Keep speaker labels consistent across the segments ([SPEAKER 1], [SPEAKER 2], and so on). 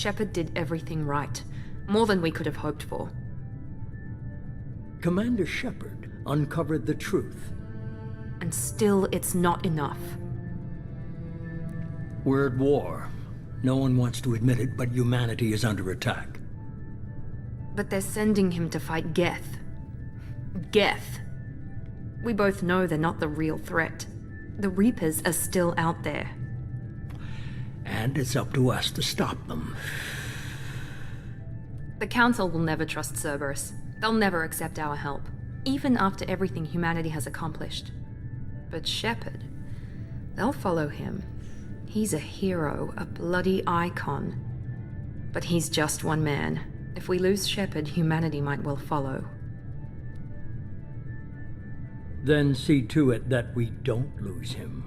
[SPEAKER 1] Shepard did everything right. More than we could have hoped for.
[SPEAKER 2] Commander Shepard uncovered the truth.
[SPEAKER 1] And still, it's not enough.
[SPEAKER 2] We're at war. No one wants to admit it, but humanity is under attack.
[SPEAKER 1] But they're sending him to fight Geth. Geth. We both know they're not the real threat. The Reapers are still out there.
[SPEAKER 2] And it's up to us to stop them.
[SPEAKER 1] The Council will never trust Cerberus. They'll never accept our help, even after everything humanity has accomplished. But Shepard, they'll follow him. He's a hero, a bloody icon. But he's just one man. If we lose Shepard, humanity might well follow.
[SPEAKER 2] Then see to it that we don't lose him.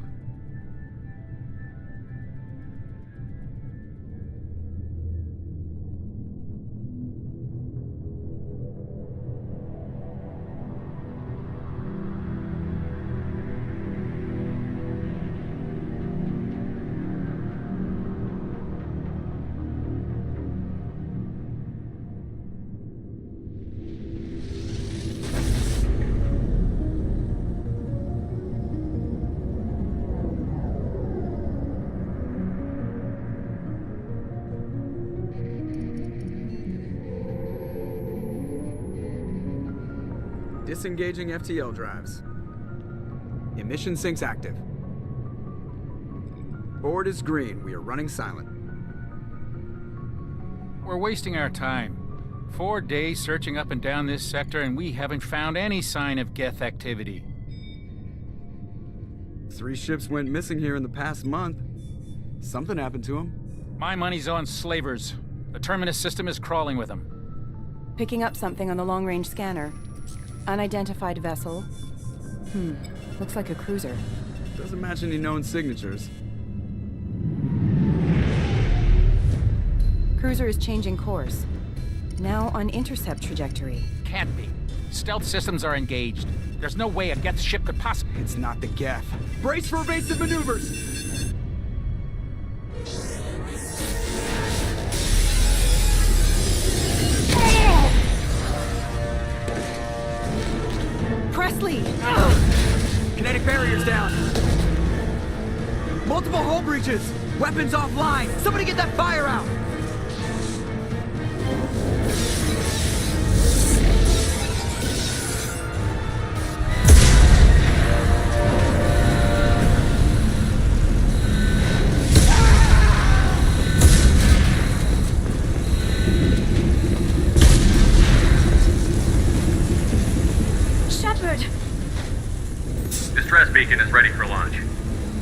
[SPEAKER 3] Disengaging FTL drives. Emission sinks active. Board is green. We are running silent.
[SPEAKER 4] We're wasting our time. 4 days searching up and down this sector, and we haven't found any sign of Geth activity.
[SPEAKER 3] 3 ships went missing here in the past month. Something happened to them.
[SPEAKER 4] My money's on slavers. The Terminus system is crawling with them.
[SPEAKER 5] Picking up something on the long-range scanner. Unidentified vessel. Looks like a cruiser.
[SPEAKER 3] Doesn't match any known signatures.
[SPEAKER 5] Cruiser is changing course. Now on intercept trajectory.
[SPEAKER 4] Can't be. Stealth systems are engaged. There's no way a Geth ship could possibly...
[SPEAKER 3] It's not the Geth. Brace for evasive maneuvers!
[SPEAKER 5] Presley!
[SPEAKER 3] Kinetic barriers down. Multiple hull breaches. Weapons offline. Somebody get that fire out.
[SPEAKER 6] Distress beacon is ready for launch.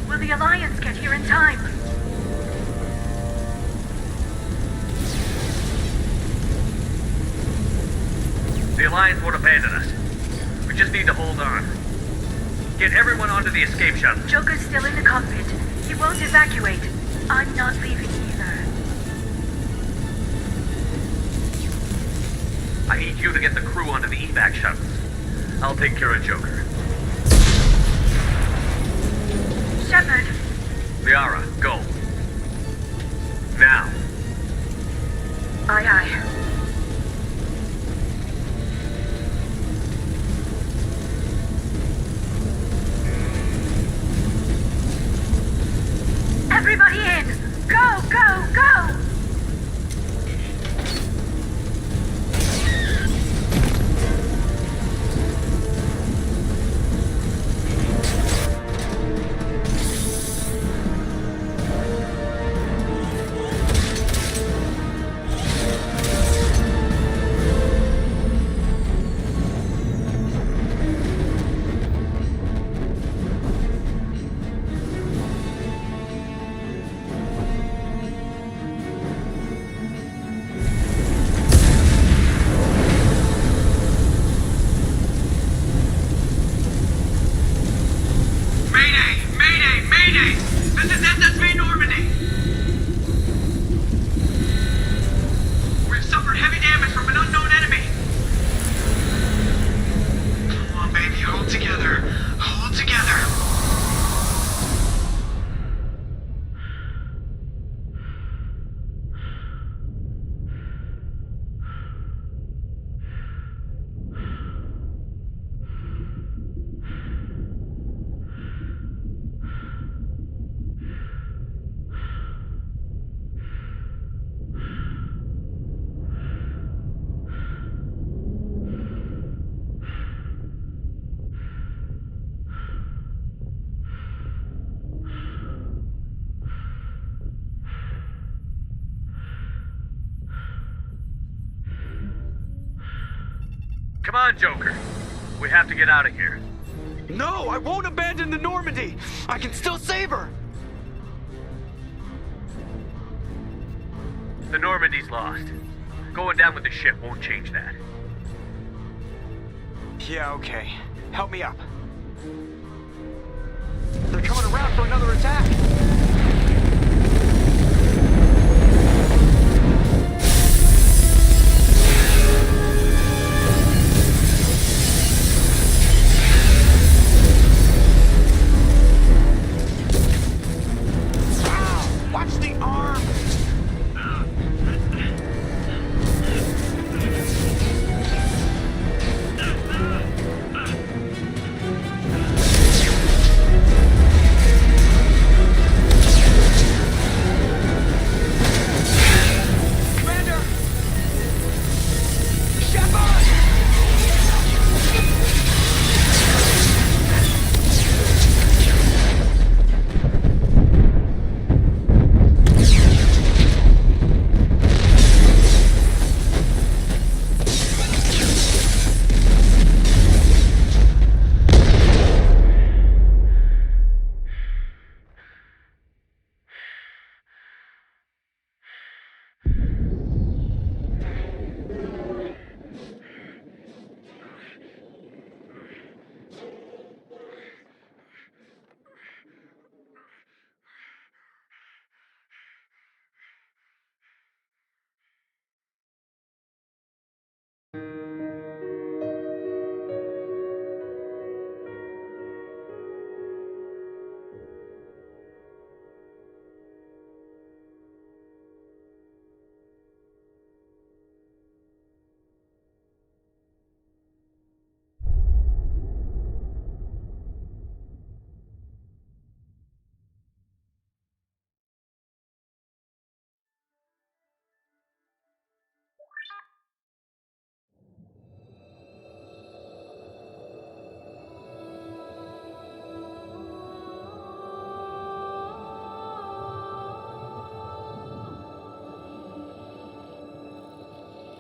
[SPEAKER 7] Will the Alliance get here in time?
[SPEAKER 6] The Alliance won't abandon us. We just need to hold on. Get everyone onto the escape shuttle.
[SPEAKER 7] Joker's still in the cockpit. He won't evacuate. I'm not leaving either.
[SPEAKER 6] I need you to get the crew onto the evac shuttles. I'll take care of Joker.
[SPEAKER 7] Shepard.
[SPEAKER 6] Liara, go. Now.
[SPEAKER 7] Aye, aye. Everybody in! Go, go, go!
[SPEAKER 6] Come on, Joker. We have to get out of here.
[SPEAKER 3] No, I won't abandon the Normandy! I can still save her!
[SPEAKER 6] The Normandy's lost. Going down with the ship won't change that.
[SPEAKER 3] Yeah, okay. Help me up. They're coming around for another attack! Watch the arm! Commander! Shepard!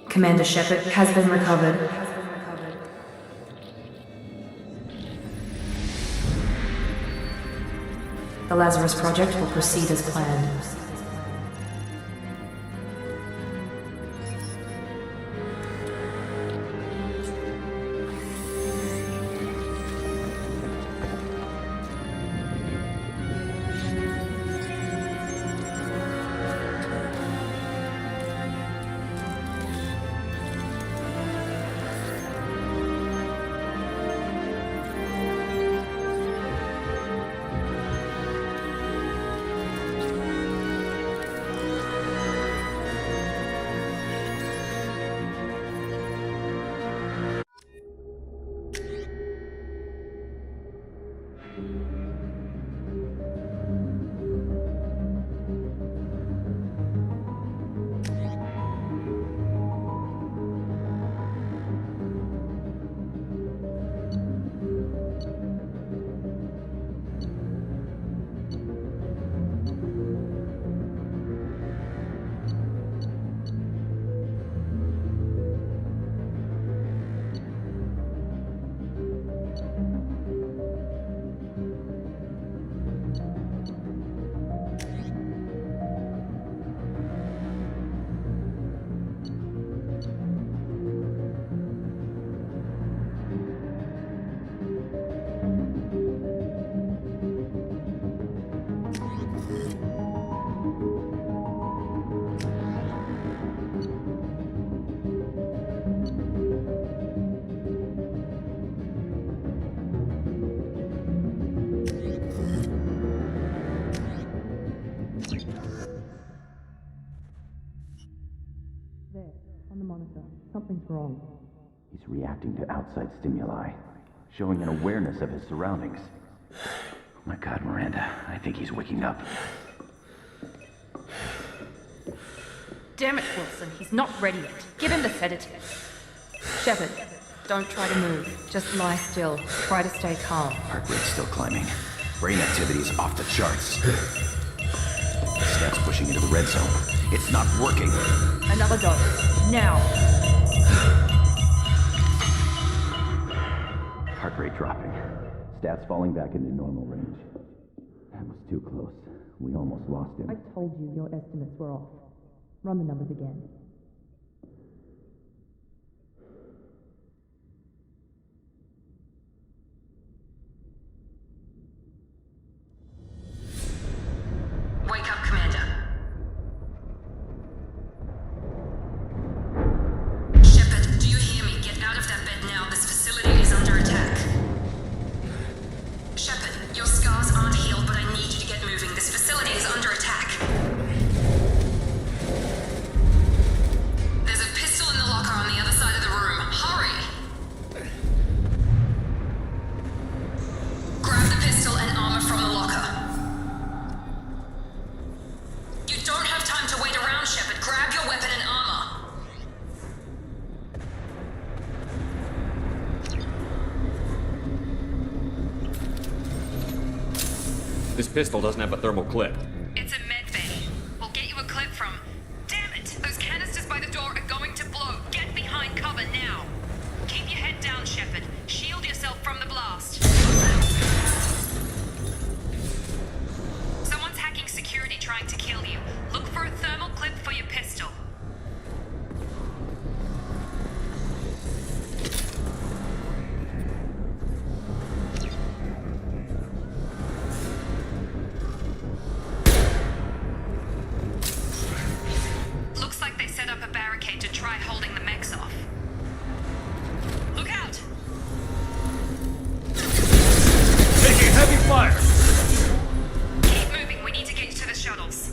[SPEAKER 1] Commander Shepard has been recovered. The Lazarus Project will proceed as planned.
[SPEAKER 8] Something's wrong.
[SPEAKER 9] He's reacting to outside stimuli, showing an awareness of his surroundings. Oh my God, Miranda, I think he's waking up.
[SPEAKER 1] Damn it, Wilson, he's not ready yet. Give him the sedative. Shepard, don't try to move. Just lie still. Try to stay calm.
[SPEAKER 9] Heart rate's still climbing. Brain activity is off the charts. Steps pushing into the red zone. It's not working.
[SPEAKER 1] Another dose. Now.
[SPEAKER 9] Heart rate dropping. Stats falling back into normal range. That was too close. We almost lost him.
[SPEAKER 8] I told you your estimates were off. Run the numbers again.
[SPEAKER 1] Wake up, Commander. Shepard, do you hear me? Get out of that bed now. This facility is under attack. Shepard, your scars aren't healed, but I need you to get moving. This facility is under attack. There's a pistol in the locker on the other side of the room. Hurry! Grab the pistol and armor from the locker. You don't have time to wait around, Shepard. Grab your weapon and armor.
[SPEAKER 10] This pistol doesn't have a thermal clip.
[SPEAKER 1] It's a med bay. We'll get you a clip from... Damn it! Those canisters by the door are going to blow. Get behind cover now. Keep your head down, Shepard. Shield yourself from the blast. Someone's hacking security trying to kill you. Look for a thermal clip for your pistol. Looks like they set up a barricade to try holding the mechs off. Look out!
[SPEAKER 10] Taking heavy fire!
[SPEAKER 1] Keep moving. We need to get you to the shuttles.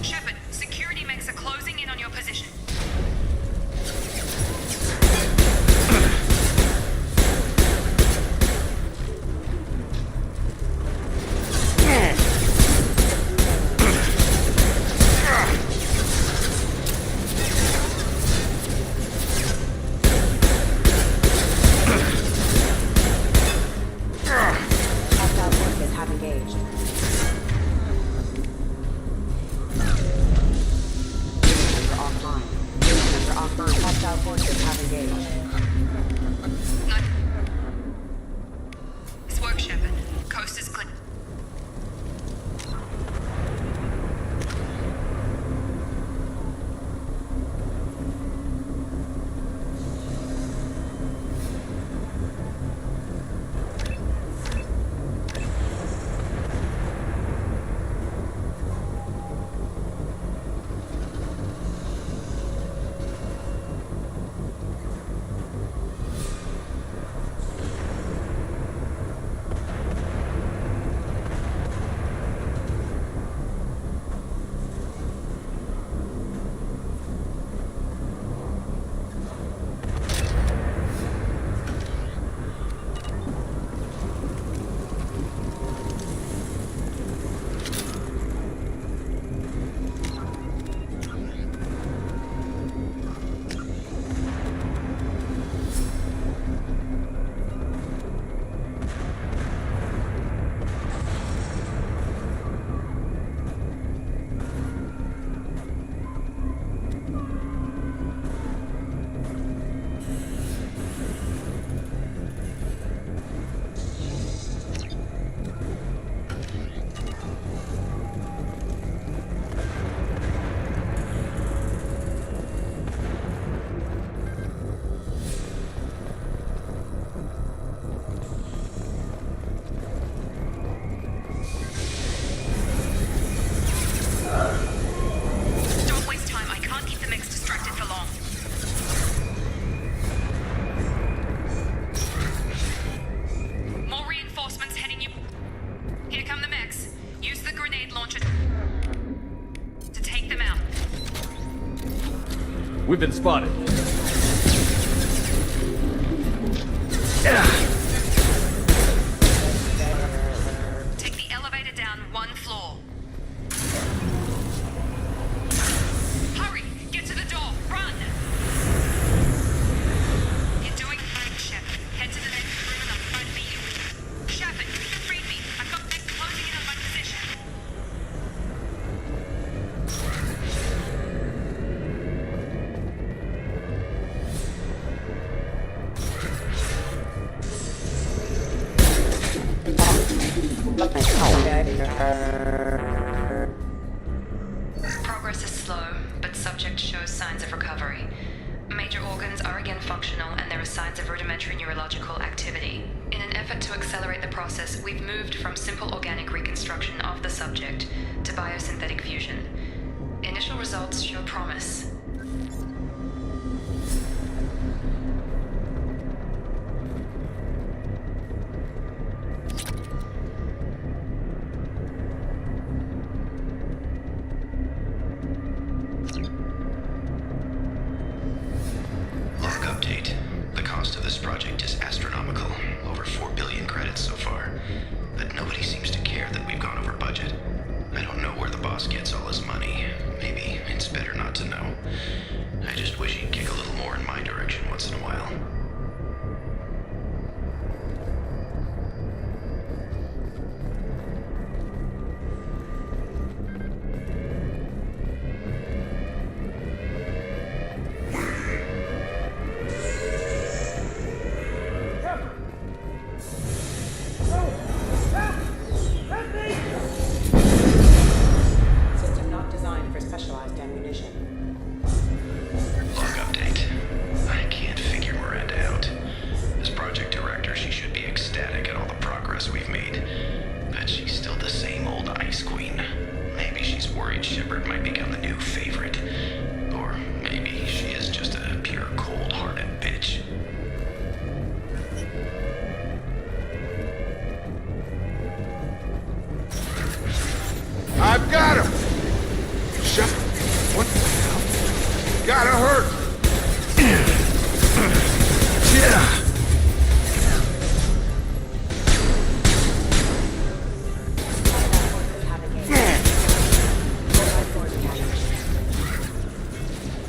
[SPEAKER 1] Shepard, security mechs are closing in on your position.
[SPEAKER 5] Hostile forces have engaged. Units are offline. Units are offline. Hostile forces have engaged.
[SPEAKER 1] Nice work, Shepard. Coast is clear. Don't waste time. I can't keep the mechs distracted for long. More reinforcements heading you. Here come the mechs. Use the grenade launcher to take them out.
[SPEAKER 10] We've been spotted.
[SPEAKER 1] Take the elevator down one floor. Hurry! Get to the door! Run! slow, but subject shows signs of recovery. Major organs are again functional, and there are signs of rudimentary neurological activity. In an effort to accelerate the process, we've moved from simple organic reconstruction of the subject to biosynthetic fusion. Initial results show promise.
[SPEAKER 11] Shepard might become the new favorite. Or maybe she is just a pure cold-hearted bitch.
[SPEAKER 12] I've got him! Shepard, what the hell? Gotta hurt! Yeah!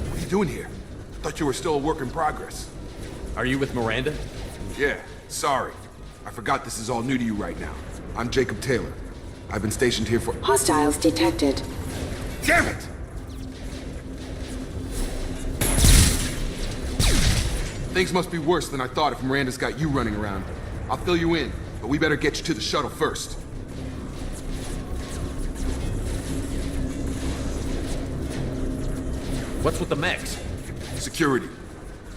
[SPEAKER 12] What are you doing here? Thought you were still a work in progress.
[SPEAKER 10] Are you with Miranda?
[SPEAKER 12] Yeah, sorry. I forgot this is all new to you right now. I'm Jacob Taylor. I've been stationed here for—
[SPEAKER 13] Hostiles detected.
[SPEAKER 12] Damn it! Things must be worse than I thought if Miranda's got you running around. I'll fill you in, but we better get you to the shuttle first.
[SPEAKER 10] What's with the mechs?
[SPEAKER 12] Security.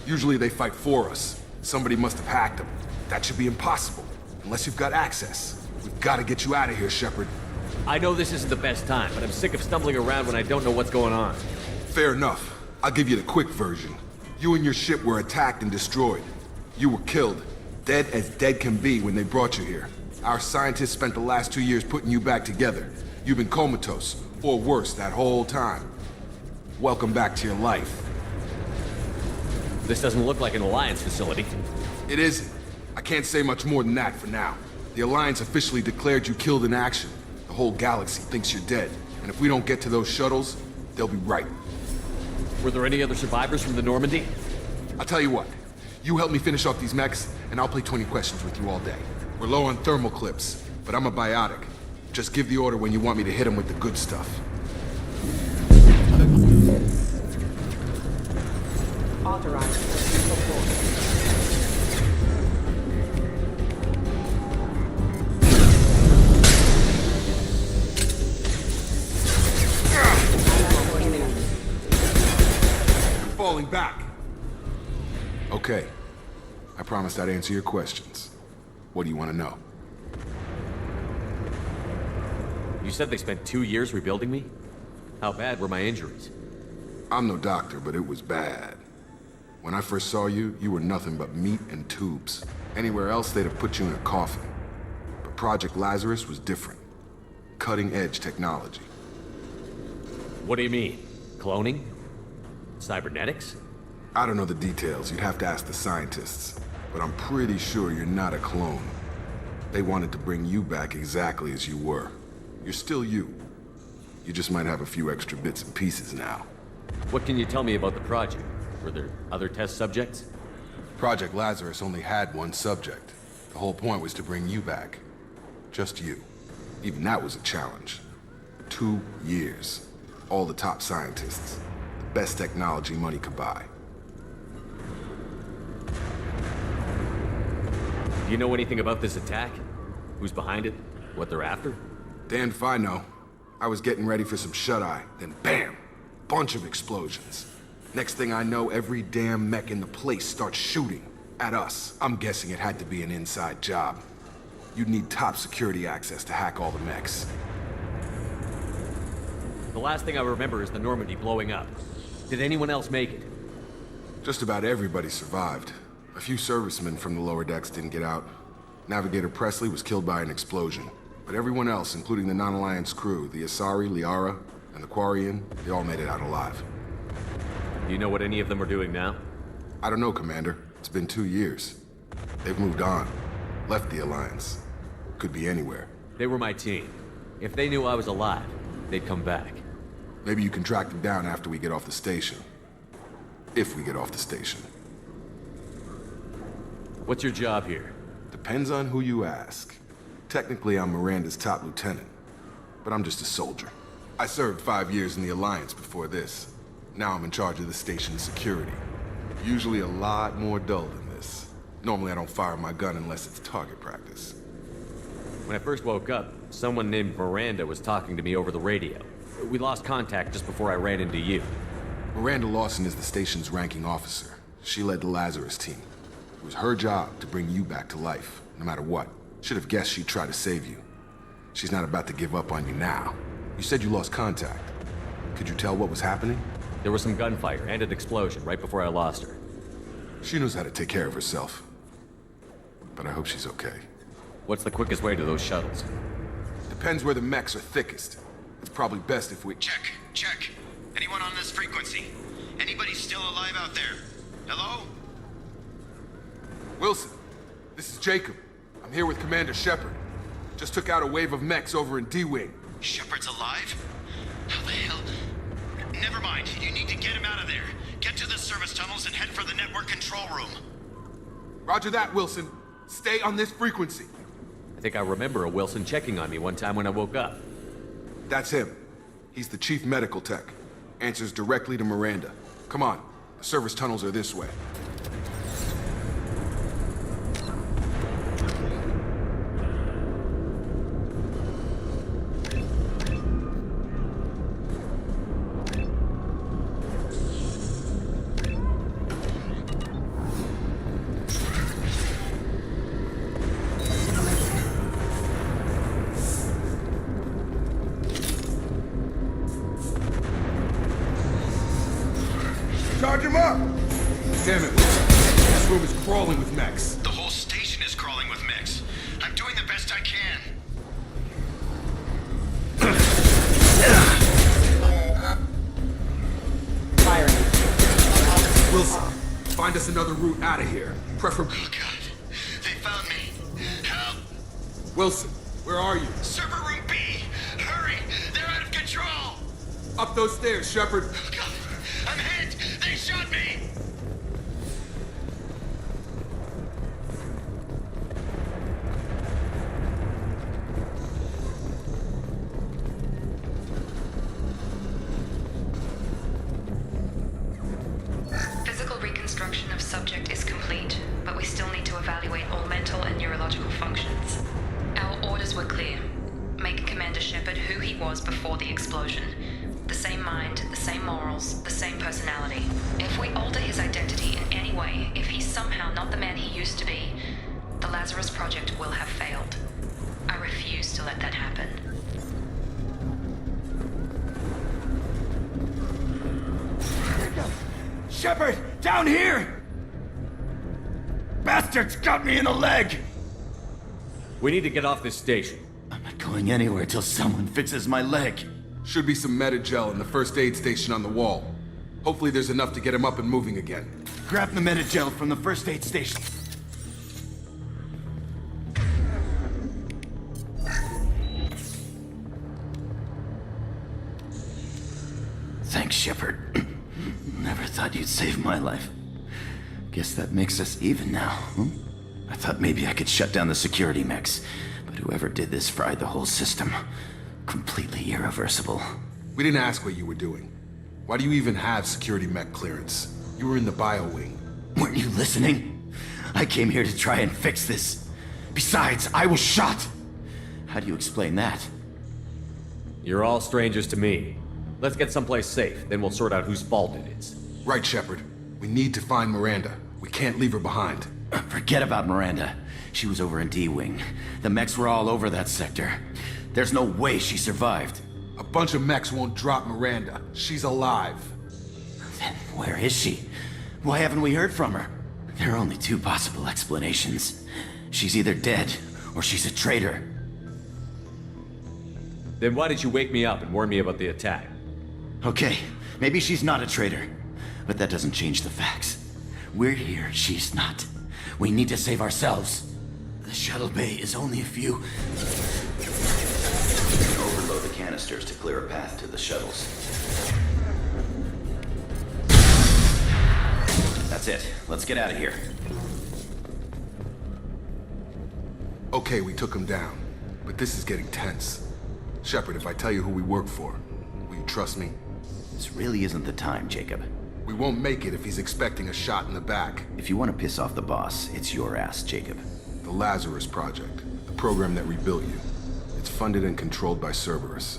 [SPEAKER 12] Usually they fight for us. Somebody must have hacked them. That should be impossible, unless you've got access. We've got to get you out of here, Shepard.
[SPEAKER 10] I know this isn't the best time, but I'm sick of stumbling around when I don't know what's going on.
[SPEAKER 12] Fair enough. I'll give you the quick version. You and your ship were attacked and destroyed. You were killed. Dead as dead can be when they brought you here. Our scientists spent the last 2 years putting you back together. You've been comatose, or worse, that whole time. Welcome back to your life.
[SPEAKER 10] This doesn't look like an Alliance facility.
[SPEAKER 12] It isn't. I can't say much more than that for now. The Alliance officially declared you killed in action. The whole galaxy thinks you're dead. And if we don't get to those shuttles, they'll be right.
[SPEAKER 10] Were there any other survivors from the Normandy?
[SPEAKER 12] I'll tell you what. You help me finish off these mechs, and I'll play 20 questions with you all day. We're low on thermal clips, but I'm a biotic. Just give the order when you want me to hit them with the good stuff.
[SPEAKER 13] Authorized.
[SPEAKER 12] Falling back. Okay. I promised I'd answer your questions. What do you want to know?
[SPEAKER 10] You said they spent 2 years rebuilding me? How bad were my injuries?
[SPEAKER 12] I'm no doctor, but it was bad. When I first saw you, you were nothing but meat and tubes. Anywhere else, they'd have put you in a coffin. But Project Lazarus was different. Cutting-edge technology.
[SPEAKER 10] What do you mean? Cloning? Cybernetics?
[SPEAKER 12] I don't know the details. You'd have to ask the scientists. But I'm pretty sure you're not a clone. They wanted to bring you back exactly as you were. You're still you. You just might have a few extra bits and pieces now.
[SPEAKER 10] What can you tell me about the project? Were there other test subjects?
[SPEAKER 12] Project Lazarus only had one subject. The whole point was to bring you back. Just you. Even that was a challenge. 2 years. All the top scientists. The best technology money could buy.
[SPEAKER 10] Do you know anything about this attack? Who's behind it? What they're after?
[SPEAKER 12] Damned if I know. I was getting ready for some shut-eye, then bam! bunch of explosions. Next thing I know, every damn mech in the place starts shooting at us. I'm guessing it had to be an inside job. You'd need top security access to hack all the mechs.
[SPEAKER 10] The last thing I remember is the Normandy blowing up. Did anyone else make it?
[SPEAKER 12] Just about everybody survived. A few servicemen from the lower decks didn't get out. Navigator Presley was killed by an explosion. But everyone else, including the non-Alliance crew, the Asari, Liara, and the Quarian, they all made it out alive.
[SPEAKER 10] Do you know what any of them are doing now?
[SPEAKER 12] I don't know, Commander. It's been 2 years. They've moved on. Left the Alliance. Could be anywhere.
[SPEAKER 10] They were my team. If they knew I was alive, they'd come back.
[SPEAKER 12] Maybe you can track them down after we get off the station. If we get off the station.
[SPEAKER 10] What's your job here?
[SPEAKER 12] Depends on who you ask. Technically, I'm Miranda's top lieutenant. But I'm just a soldier. I served 5 years in the Alliance before this. Now I'm in charge of the station's security. Usually a lot more dull than this. Normally I don't fire my gun unless it's target practice.
[SPEAKER 10] When I first woke up, someone named Miranda was talking to me over the radio. We lost contact just before I ran into you.
[SPEAKER 12] Miranda Lawson is the station's ranking officer. She led the Lazarus team. It was her job to bring you back to life, no matter what. Should have guessed she'd try to save you. She's not about to give up on you now. You said you lost contact. Could you tell what was happening?
[SPEAKER 10] There was some gunfire and an explosion right before I lost her.
[SPEAKER 12] She knows how to take care of herself. But I hope she's okay.
[SPEAKER 10] What's the quickest way to those shuttles?
[SPEAKER 12] Depends where the mechs are thickest. It's probably best if we...
[SPEAKER 11] Check. Anyone on this frequency? Anybody still alive out there? Hello?
[SPEAKER 12] Wilson, this is Jacob. I'm here with Commander Shepard. Just took out a wave of mechs over in D-Wing.
[SPEAKER 11] Shepard's alive? How the hell? Never mind. You need to get him out of there. Get to the service tunnels and head for the network control room.
[SPEAKER 12] Roger that, Wilson. Stay on this frequency.
[SPEAKER 10] I think I remember a Wilson checking on me one time when I woke up.
[SPEAKER 12] That's him. He's the chief medical tech. Answers directly to Miranda. Come on. The service tunnels are this way. Charge him up! Damn it, this room is crawling with mechs.
[SPEAKER 11] The whole station is crawling with mechs. I'm doing the best I can.
[SPEAKER 12] Firing. Wilson, find us another route out of here. Preferably...
[SPEAKER 11] Oh God, they found me. Help!
[SPEAKER 12] Wilson, where are you?
[SPEAKER 11] Server room B! Hurry! They're out of control!
[SPEAKER 12] Up those stairs, Shepard.
[SPEAKER 11] Oh God, I'm hit! They shot me!
[SPEAKER 1] Physical reconstruction of subject is complete, but we still need to evaluate all mental and neurological functions. Our orders were clear. Make Commander Shepard who he was before the explosion. The same mind, the same morals, the same personality. If we alter his identity in any way, if he's somehow not the man he used to be, the Lazarus Project will have failed. I refuse to let that happen.
[SPEAKER 14] Shepard! Down here! Bastards got me in the leg!
[SPEAKER 10] We need to get off this station.
[SPEAKER 14] I'm not going anywhere till someone fixes my leg.
[SPEAKER 12] Should be some Metagel in the first aid station on the wall. Hopefully there's enough to get him up and moving again.
[SPEAKER 14] Grab the Metagel from the first aid station. Thanks, Shepard. Never thought you'd save my life. Guess that makes us even now, huh? I thought maybe I could shut down the security mechs, but whoever did this fried the whole system. Completely irreversible.
[SPEAKER 12] We didn't ask what you were doing. Why do you even have security mech clearance? You were in the bio wing.
[SPEAKER 14] Weren't you listening? I came here to try and fix this. Besides, I was shot. How do you explain that?
[SPEAKER 10] You're all strangers to me. Let's get someplace safe, then we'll sort out whose fault it is.
[SPEAKER 12] Right, Shepard. We need to find Miranda. We can't leave her behind.
[SPEAKER 14] Forget about Miranda. She was over in D-Wing. The mechs were all over that sector. There's no way she survived.
[SPEAKER 12] A bunch of mechs won't drop Miranda. She's alive.
[SPEAKER 14] Then where is she? Why haven't we heard from her? There are only two possible explanations. She's either dead, or she's a traitor.
[SPEAKER 10] Then why did you wake me up and warn me about the attack?
[SPEAKER 14] Okay, maybe she's not a traitor. But that doesn't change the facts. We're here, she's not. We need to save ourselves. The shuttle bay is only a few... Overload the canisters to clear a path to the shuttles. That's it. Let's get out of here.
[SPEAKER 12] Okay, we took him down. But this is getting tense. Shepard, if I tell you who we work for, will you trust me?
[SPEAKER 14] This really isn't the time, Jacob.
[SPEAKER 12] We won't make it if he's expecting a shot in the back.
[SPEAKER 14] If you want to piss off the boss, it's your ass, Jacob.
[SPEAKER 12] The Lazarus Project, the program that rebuilt you. It's funded and controlled by Cerberus.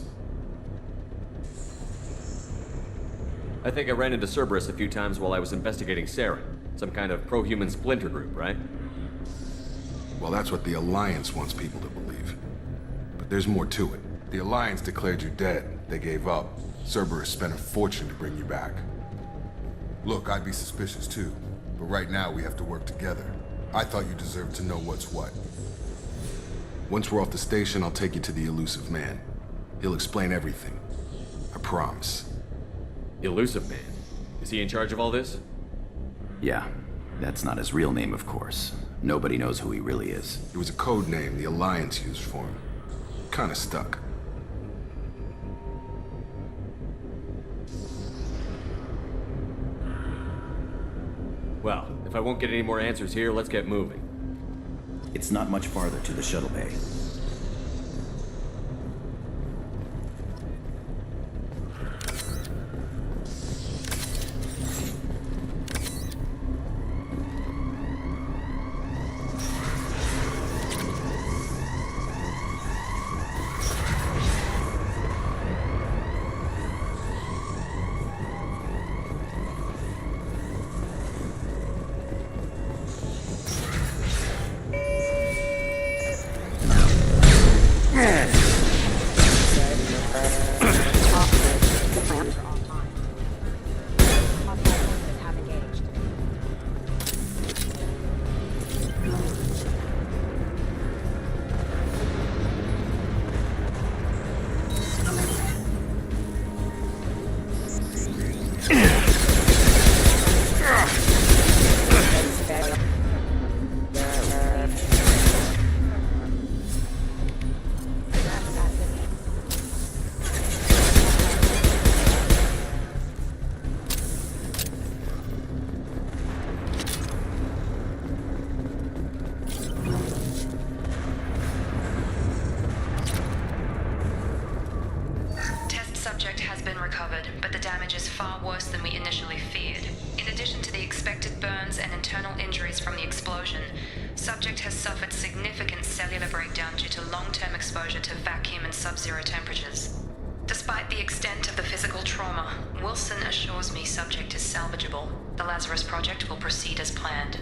[SPEAKER 10] I think I ran into Cerberus a few times while I was investigating Sarah. Some kind of pro-human splinter group, right?
[SPEAKER 12] Well, that's what the Alliance wants people to believe. But there's more to it. The Alliance declared you dead. They gave up. Cerberus spent a fortune to bring you back. Look, I'd be suspicious too, but right now we have to work together. I thought you deserved to know what's what. Once we're off the station, I'll take you to the elusive man. He'll explain everything. I promise.
[SPEAKER 10] Elusive man? Is he in charge of all this?
[SPEAKER 14] Yeah, that's not his real name, of course. Nobody knows who he really is.
[SPEAKER 12] It was a code name the Alliance used for him. Kinda stuck.
[SPEAKER 10] Well, if I won't get any more answers here, let's get moving.
[SPEAKER 14] It's not much farther to the shuttle bay.
[SPEAKER 1] The Lazarus Project will proceed as planned.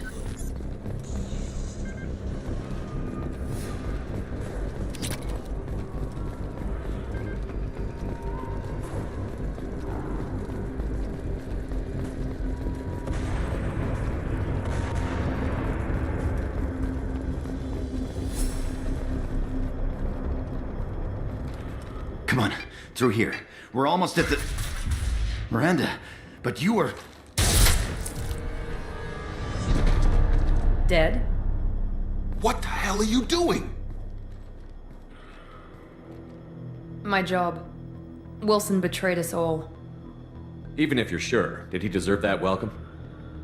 [SPEAKER 14] Come on, through here. We're almost at the... Miranda, but you were...
[SPEAKER 1] Dead?
[SPEAKER 12] What the hell are you doing?
[SPEAKER 1] My job. Wilson betrayed us all.
[SPEAKER 10] Even if you're sure, did he deserve that welcome?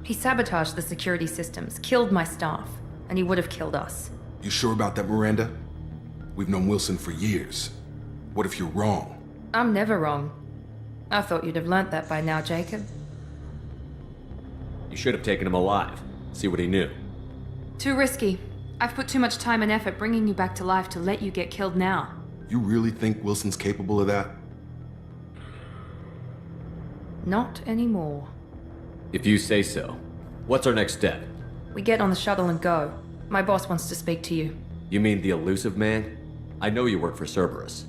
[SPEAKER 1] He sabotaged the security systems, killed my staff, and he would have killed us.
[SPEAKER 12] You sure about that, Miranda? We've known Wilson for years. What if you're wrong?
[SPEAKER 1] I'm never wrong. I thought you'd have learnt that by now, Jacob.
[SPEAKER 10] You should have taken him alive. See what he knew.
[SPEAKER 1] Too risky. I've put too much time and effort bringing you back to life to let you get killed now.
[SPEAKER 12] You really think Wilson's capable of that?
[SPEAKER 1] Not anymore.
[SPEAKER 10] If you say so. What's our next step?
[SPEAKER 1] We get on the shuttle and go. My boss wants to speak to you.
[SPEAKER 10] You mean the elusive man? I know you work for Cerberus.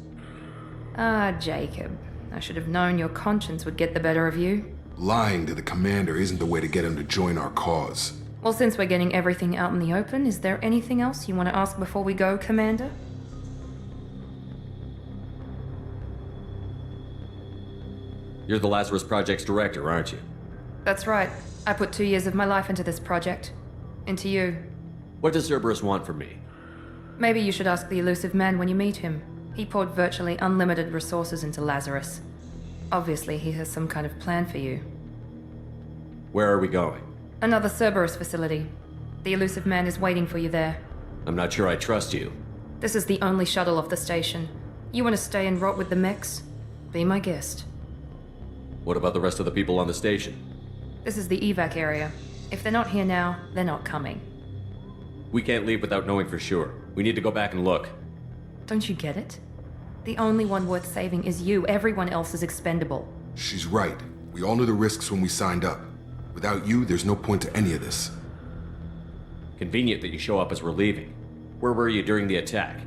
[SPEAKER 1] Ah, Jacob. I should have known your conscience would get the better of you.
[SPEAKER 12] Lying to the commander isn't the way to get him to join our cause.
[SPEAKER 1] Well, since we're getting everything out in the open, is there anything else you want to ask before we go, Commander?
[SPEAKER 10] You're the Lazarus Project's director, aren't you?
[SPEAKER 1] That's right. I put 2 years of my life into this project. Into you.
[SPEAKER 10] What does Cerberus want from me?
[SPEAKER 1] Maybe you should ask the elusive man when you meet him. He poured virtually unlimited resources into Lazarus. Obviously, he has some kind of plan for you.
[SPEAKER 10] Where are we going?
[SPEAKER 1] Another Cerberus facility. The elusive man is waiting for you there.
[SPEAKER 10] I'm not sure I trust you.
[SPEAKER 1] This is the only shuttle off the station. You want to stay and rot with the mechs? Be my guest.
[SPEAKER 10] What about the rest of the people on the station?
[SPEAKER 1] This is the evac area. If they're not here now, they're not coming.
[SPEAKER 10] We can't leave without knowing for sure. We need to go back and look.
[SPEAKER 1] Don't you get it? The only one worth saving is you. Everyone else is expendable.
[SPEAKER 12] She's right. We all knew the risks when we signed up. Without you, there's no point to any of this.
[SPEAKER 10] Convenient that you show up as we're leaving. Where were you during the attack?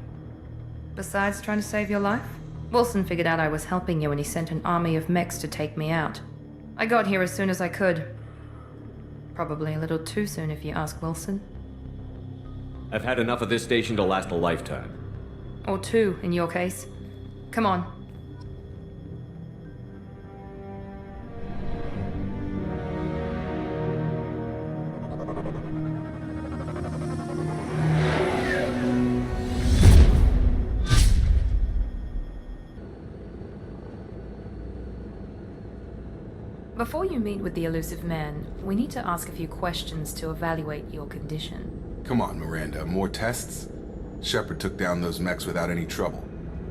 [SPEAKER 1] Besides trying to save your life, Wilson figured out I was helping you and he sent an army of mechs to take me out. I got here as soon as I could. Probably a little too soon if you ask Wilson.
[SPEAKER 10] I've had enough of this station to last a lifetime.
[SPEAKER 1] Or 2, in your case. Come on. Before you meet with the elusive man, we need to ask a few questions to evaluate your condition.
[SPEAKER 12] Come on, Miranda, more tests? Shepard took down those mechs without any trouble.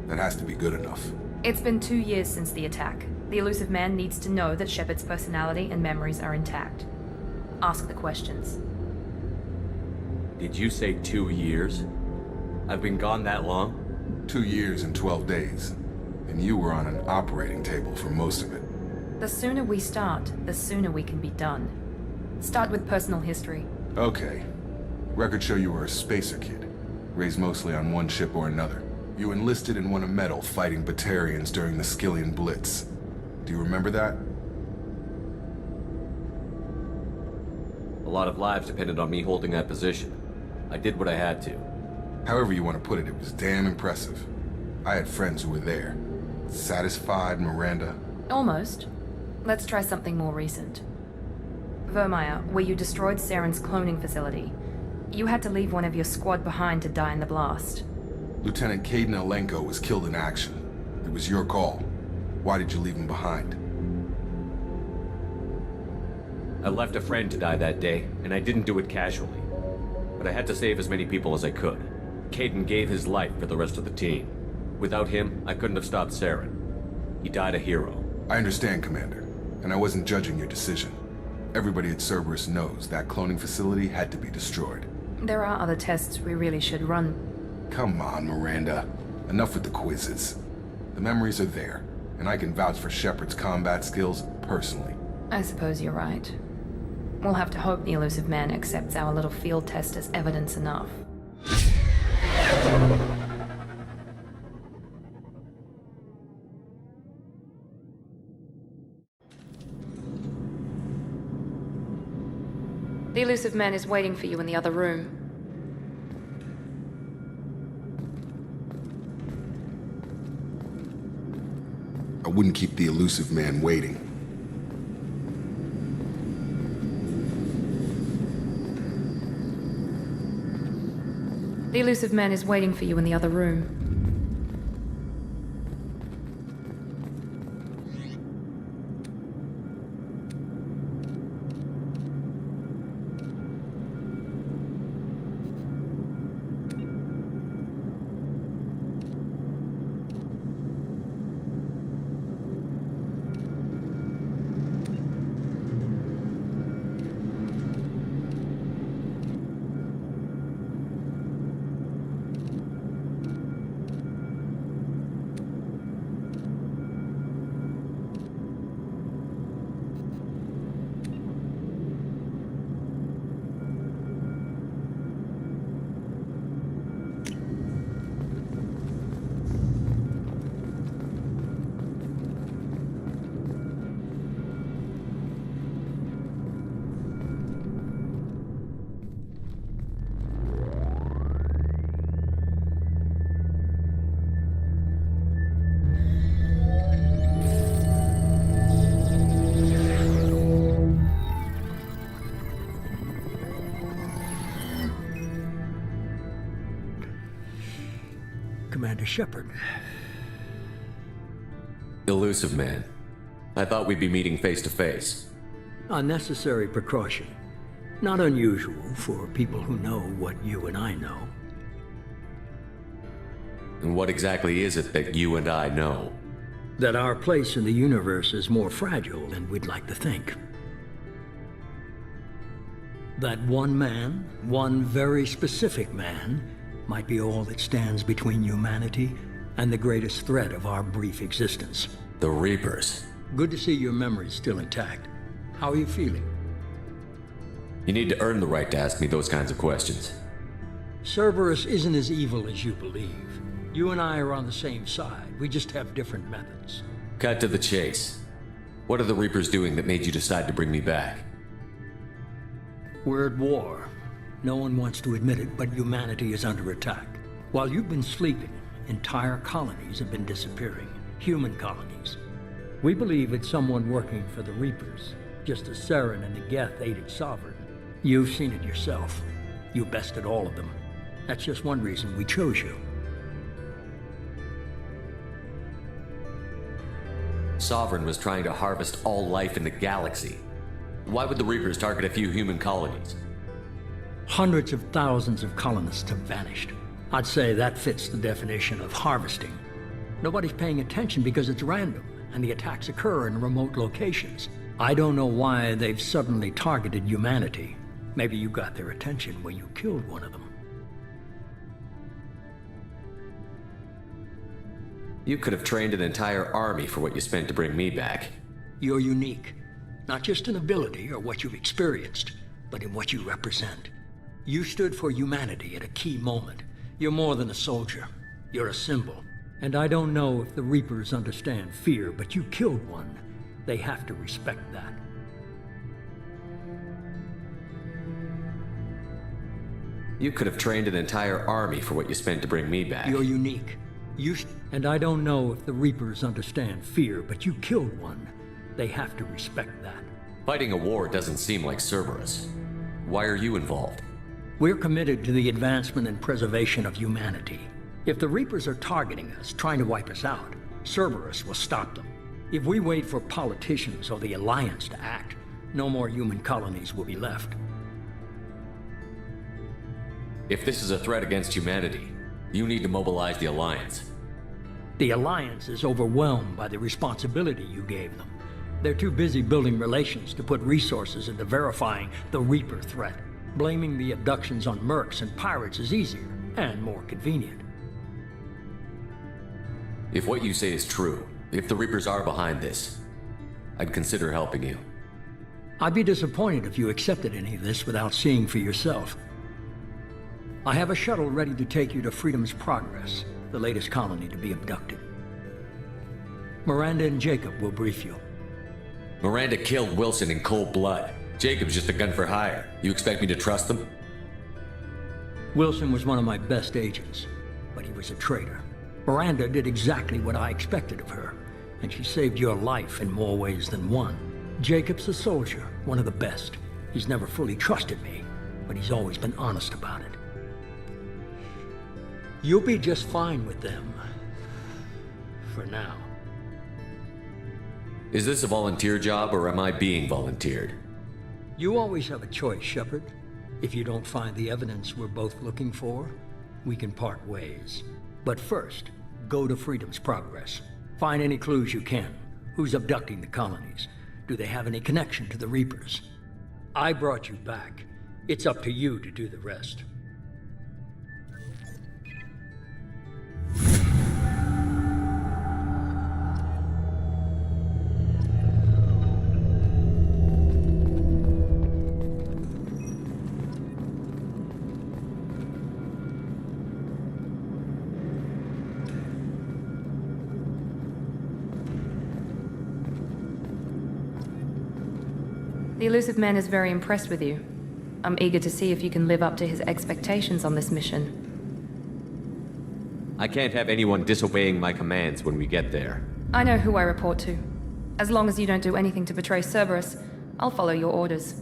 [SPEAKER 12] That has to be good enough.
[SPEAKER 1] It's been 2 years since the attack. The elusive man needs to know that Shepard's personality and memories are intact. Ask the questions.
[SPEAKER 10] Did you say 2 years? I've been gone that long?
[SPEAKER 12] 2 years and 12 days. And you were on an operating table for most of it.
[SPEAKER 1] The sooner we start, the sooner we can be done. Start with personal history.
[SPEAKER 12] Okay. Records show you were a spacer kid, raised mostly on one ship or another. You enlisted and won a medal fighting Batarians during the Skillian Blitz. Do you remember that?
[SPEAKER 10] A lot of lives depended on me holding that position. I did what I had to.
[SPEAKER 12] However you want to put it, it was damn impressive. I had friends who were there. Satisfied, Miranda?
[SPEAKER 1] Almost. Let's try something more recent. Vermeer, where you destroyed Saren's cloning facility. You had to leave one of your squad behind to die in the blast.
[SPEAKER 12] Lieutenant Caden Alenko was killed in action. It was your call. Why did you leave him behind?
[SPEAKER 10] I left a friend to die that day, and I didn't do it casually. But I had to save as many people as I could. Caden gave his life for the rest of the team. Without him, I couldn't have stopped Saren. He died a hero.
[SPEAKER 12] I understand, Commander, and I wasn't judging your decision. Everybody at Cerberus knows that cloning facility had to be destroyed.
[SPEAKER 1] There are other tests we really should run.
[SPEAKER 12] Come on, Miranda. Enough with the quizzes. The memories are there, and I can vouch for Shepard's combat skills personally.
[SPEAKER 1] I suppose you're right. We'll have to hope the elusive man accepts our little field test as evidence enough. The elusive man is waiting for you in the other room.
[SPEAKER 12] I wouldn't keep the elusive man waiting.
[SPEAKER 1] The elusive man is waiting for you in the other room.
[SPEAKER 2] Commander Shepard.
[SPEAKER 10] Elusive man. I thought we'd be meeting face to face.
[SPEAKER 2] Unnecessary precaution. Not unusual for people who know what you and I know.
[SPEAKER 10] And what exactly is it that you and I know?
[SPEAKER 2] That our place in the universe is more fragile than we'd like to think. That one man, one very specific man, might be all that stands between humanity and the greatest threat of our brief existence.
[SPEAKER 10] The Reapers.
[SPEAKER 2] Good to see your memory's still intact. How are you feeling?
[SPEAKER 10] You need to earn the right to ask me those kinds of questions.
[SPEAKER 2] Cerberus isn't as evil as you believe. You and I are on the same side. We just have different methods.
[SPEAKER 10] Cut to the chase. What are the Reapers doing that made you decide to bring me back?
[SPEAKER 2] We're at war. No one wants to admit it, but humanity is under attack. While you've been sleeping, entire colonies have been disappearing. Human colonies. We believe it's someone working for the Reapers, just as Saren and the Geth aided Sovereign. You've seen it yourself. You bested all of them. That's just one reason we chose you.
[SPEAKER 10] Sovereign was trying to harvest all life in the galaxy. Why would the Reapers target a few human colonies?
[SPEAKER 2] Hundreds of thousands of colonists have vanished. I'd say that fits the definition of harvesting. Nobody's paying attention because it's random, and the attacks occur in remote locations. I don't know why they've suddenly targeted humanity. Maybe you got their attention when you killed one of them.
[SPEAKER 10] You could have trained an entire army for what you spent to bring me back.
[SPEAKER 2] You're unique. Not just in ability or what you've experienced, but in what you represent. You stood for humanity at a key moment. You're more than a soldier. You're a symbol. And I don't know if the Reapers understand fear, but you killed one. They have to respect that.
[SPEAKER 10] You could have trained an entire army for what you spent to bring me back.
[SPEAKER 2] You're unique. And I don't know if the Reapers understand fear, but you killed one. They have to respect that.
[SPEAKER 10] Fighting a war doesn't seem like Cerberus. Why are you involved?
[SPEAKER 2] We're committed to the advancement and preservation of humanity. If the Reapers are targeting us, trying to wipe us out, Cerberus will stop them. If we wait for politicians or the Alliance to act, no more human colonies will be left.
[SPEAKER 10] If this is a threat against humanity, you need to mobilize the Alliance.
[SPEAKER 2] The Alliance is overwhelmed by the responsibility you gave them. They're too busy building relations to put resources into verifying the Reaper threat. Blaming the abductions on mercs and pirates is easier and more convenient.
[SPEAKER 10] If what you say is true, if the Reapers are behind this, I'd consider helping you.
[SPEAKER 2] I'd be disappointed if you accepted any of this without seeing for yourself. I have a shuttle ready to take you to Freedom's Progress, the latest colony to be abducted. Miranda and Jacob will brief you.
[SPEAKER 10] Miranda killed Wilson in cold blood. Jacob's just a gun for hire. You expect me to trust them?
[SPEAKER 2] Wilson was one of my best agents, but he was a traitor. Miranda did exactly what I expected of her, and she saved your life in more ways than one. Jacob's a soldier, one of the best. He's never fully trusted me, but he's always been honest about it. You'll be just fine with them. For now.
[SPEAKER 10] Is this a volunteer job, or am I being volunteered?
[SPEAKER 2] You always have a choice, Shepard. If you don't find the evidence we're both looking for, we can part ways. But first, go to Freedom's Progress. Find any clues you can. Who's abducting the colonies? Do they have any connection to the Reapers? I brought you back. It's up to you to do the rest.
[SPEAKER 1] The Elusive Man is very impressed with you. I'm eager to see if you can live up to his expectations on this mission.
[SPEAKER 10] I can't have anyone disobeying my commands when we get there.
[SPEAKER 1] I know who I report to. As long as you don't do anything to betray Cerberus, I'll follow your orders.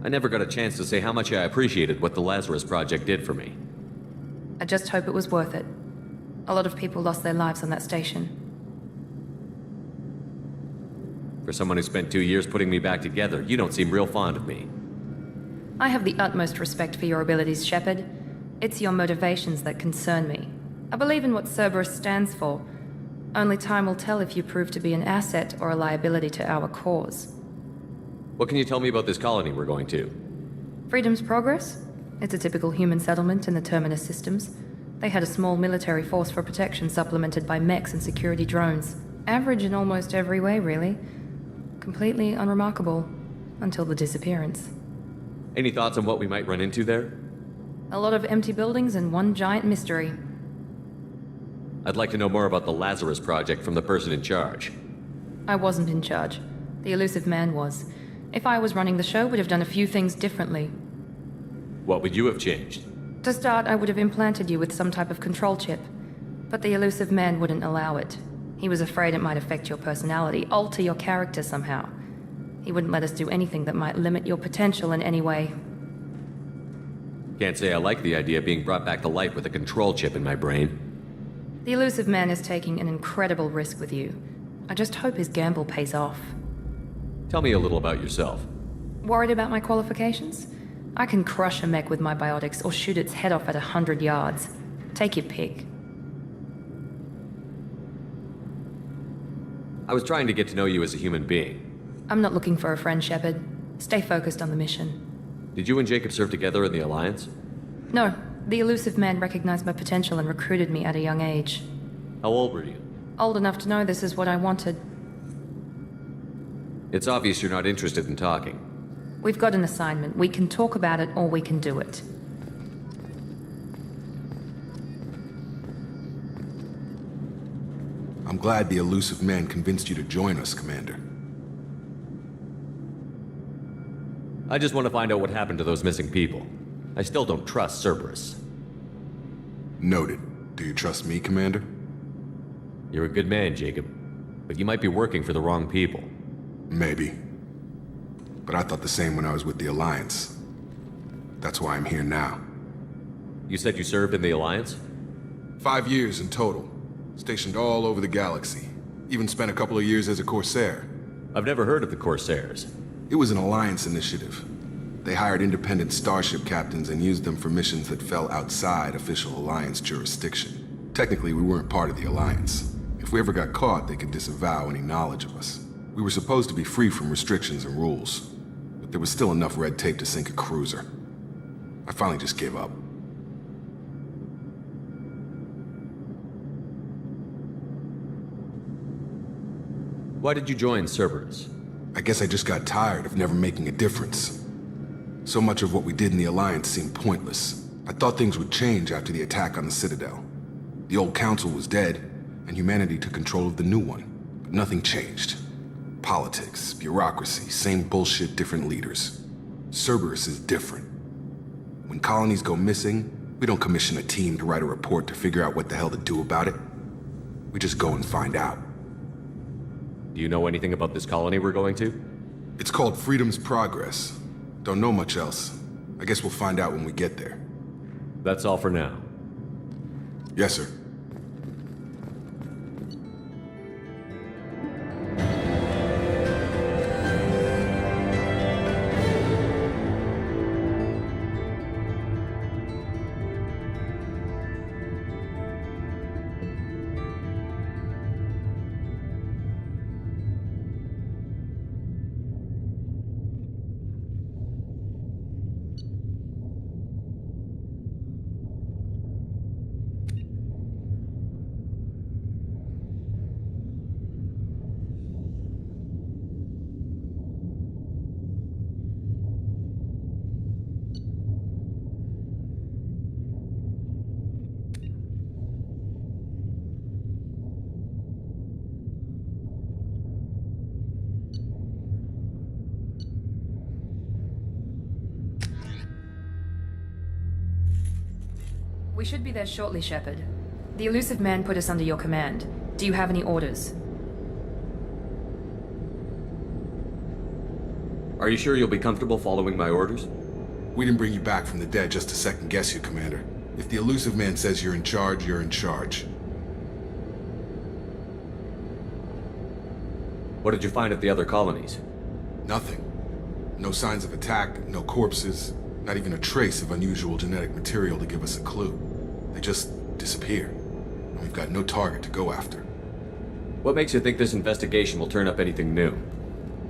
[SPEAKER 10] I never got a chance to say how much I appreciated what the Lazarus Project did for me.
[SPEAKER 1] I just hope it was worth it. A lot of people lost their lives on that station.
[SPEAKER 10] For someone who spent 2 years putting me back together, you don't seem real fond of me.
[SPEAKER 1] I have the utmost respect for your abilities, Shepard. It's your motivations that concern me. I believe in what Cerberus stands for. Only time will tell if you prove to be an asset or a liability to our cause.
[SPEAKER 10] What can you tell me about this colony we're going to?
[SPEAKER 1] Freedom's Progress? It's a typical human settlement in the Terminus systems. They had a small military force for protection supplemented by mechs and security drones. Average in almost every way, really. Completely unremarkable. Until the disappearance.
[SPEAKER 10] Any thoughts on what we might run into there?
[SPEAKER 1] A lot of empty buildings and one giant mystery.
[SPEAKER 10] I'd like to know more about the Lazarus Project from the person in charge.
[SPEAKER 1] I wasn't in charge. The elusive man was. If I was running the show, would have done a few things differently.
[SPEAKER 10] What would you have changed?
[SPEAKER 1] To start, I would have implanted you with some type of control chip. But the elusive man wouldn't allow it. He was afraid it might affect your personality, alter your character somehow. He wouldn't let us do anything that might limit your potential in any way.
[SPEAKER 10] Can't say I like the idea of being brought back to life with a control chip in my brain.
[SPEAKER 1] The elusive man is taking an incredible risk with you. I just hope his gamble pays off.
[SPEAKER 10] Tell me a little about yourself.
[SPEAKER 1] Worried about my qualifications? I can crush a mech with my biotics or shoot its head off at 100 yards. Take your pick.
[SPEAKER 10] I was trying to get to know you as a human being.
[SPEAKER 1] I'm not looking for a friend, Shepard. Stay focused on the mission.
[SPEAKER 10] Did you and Jacob serve together in the Alliance?
[SPEAKER 1] No. The elusive man recognized my potential and recruited me at a young age.
[SPEAKER 10] How old were you?
[SPEAKER 1] Old enough to know this is what I wanted.
[SPEAKER 10] It's obvious you're not interested in talking.
[SPEAKER 1] We've got an assignment. We can talk about it or we can do it.
[SPEAKER 12] I'm glad the elusive man convinced you to join us, Commander.
[SPEAKER 10] I just want to find out what happened to those missing people. I still don't trust Cerberus.
[SPEAKER 12] Noted. Do you trust me, Commander?
[SPEAKER 10] You're a good man, Jacob. But you might be working for the wrong people.
[SPEAKER 12] Maybe. But I thought the same when I was with the Alliance. That's why I'm here now.
[SPEAKER 10] You said you served in the Alliance?
[SPEAKER 12] 5 years in total. Stationed all over the galaxy. Even spent a couple of years as a Corsair.
[SPEAKER 10] I've never heard of the Corsairs.
[SPEAKER 12] It was an Alliance initiative. They hired independent starship captains and used them for missions that fell outside official Alliance jurisdiction. Technically, we weren't part of the Alliance. If we ever got caught, they could disavow any knowledge of us. We were supposed to be free from restrictions and rules, but there was still enough red tape to sink a cruiser. I finally just gave up.
[SPEAKER 10] Why did you join Cerberus?
[SPEAKER 12] I guess I just got tired of never making a difference. So much of what we did in the Alliance seemed pointless. I thought things would change after the attack on the Citadel. The old council was dead, and humanity took control of the new one. But nothing changed. Politics, bureaucracy, same bullshit, different leaders. Cerberus is different. When colonies go missing, we don't commission a team to write a report to figure out what the hell to do about it. We just go and find out.
[SPEAKER 10] Do you know anything about this colony we're going to?
[SPEAKER 12] It's called Freedom's Progress. Don't know much else. I guess we'll find out when we get there.
[SPEAKER 10] That's all for now.
[SPEAKER 12] Yes, sir.
[SPEAKER 1] We should be there shortly, Shepard. The elusive man put us under your command. Do you have any orders?
[SPEAKER 10] Are you sure you'll be comfortable following my orders?
[SPEAKER 12] We didn't bring you back from the dead just to second-guess you, Commander. If the elusive man says you're in charge, you're in charge.
[SPEAKER 10] What did you find at the other colonies?
[SPEAKER 12] Nothing. No signs of attack, no corpses, not even a trace of unusual genetic material to give us a clue. They just disappear, and we've got no target to go after.
[SPEAKER 10] What makes you think this investigation will turn up anything new?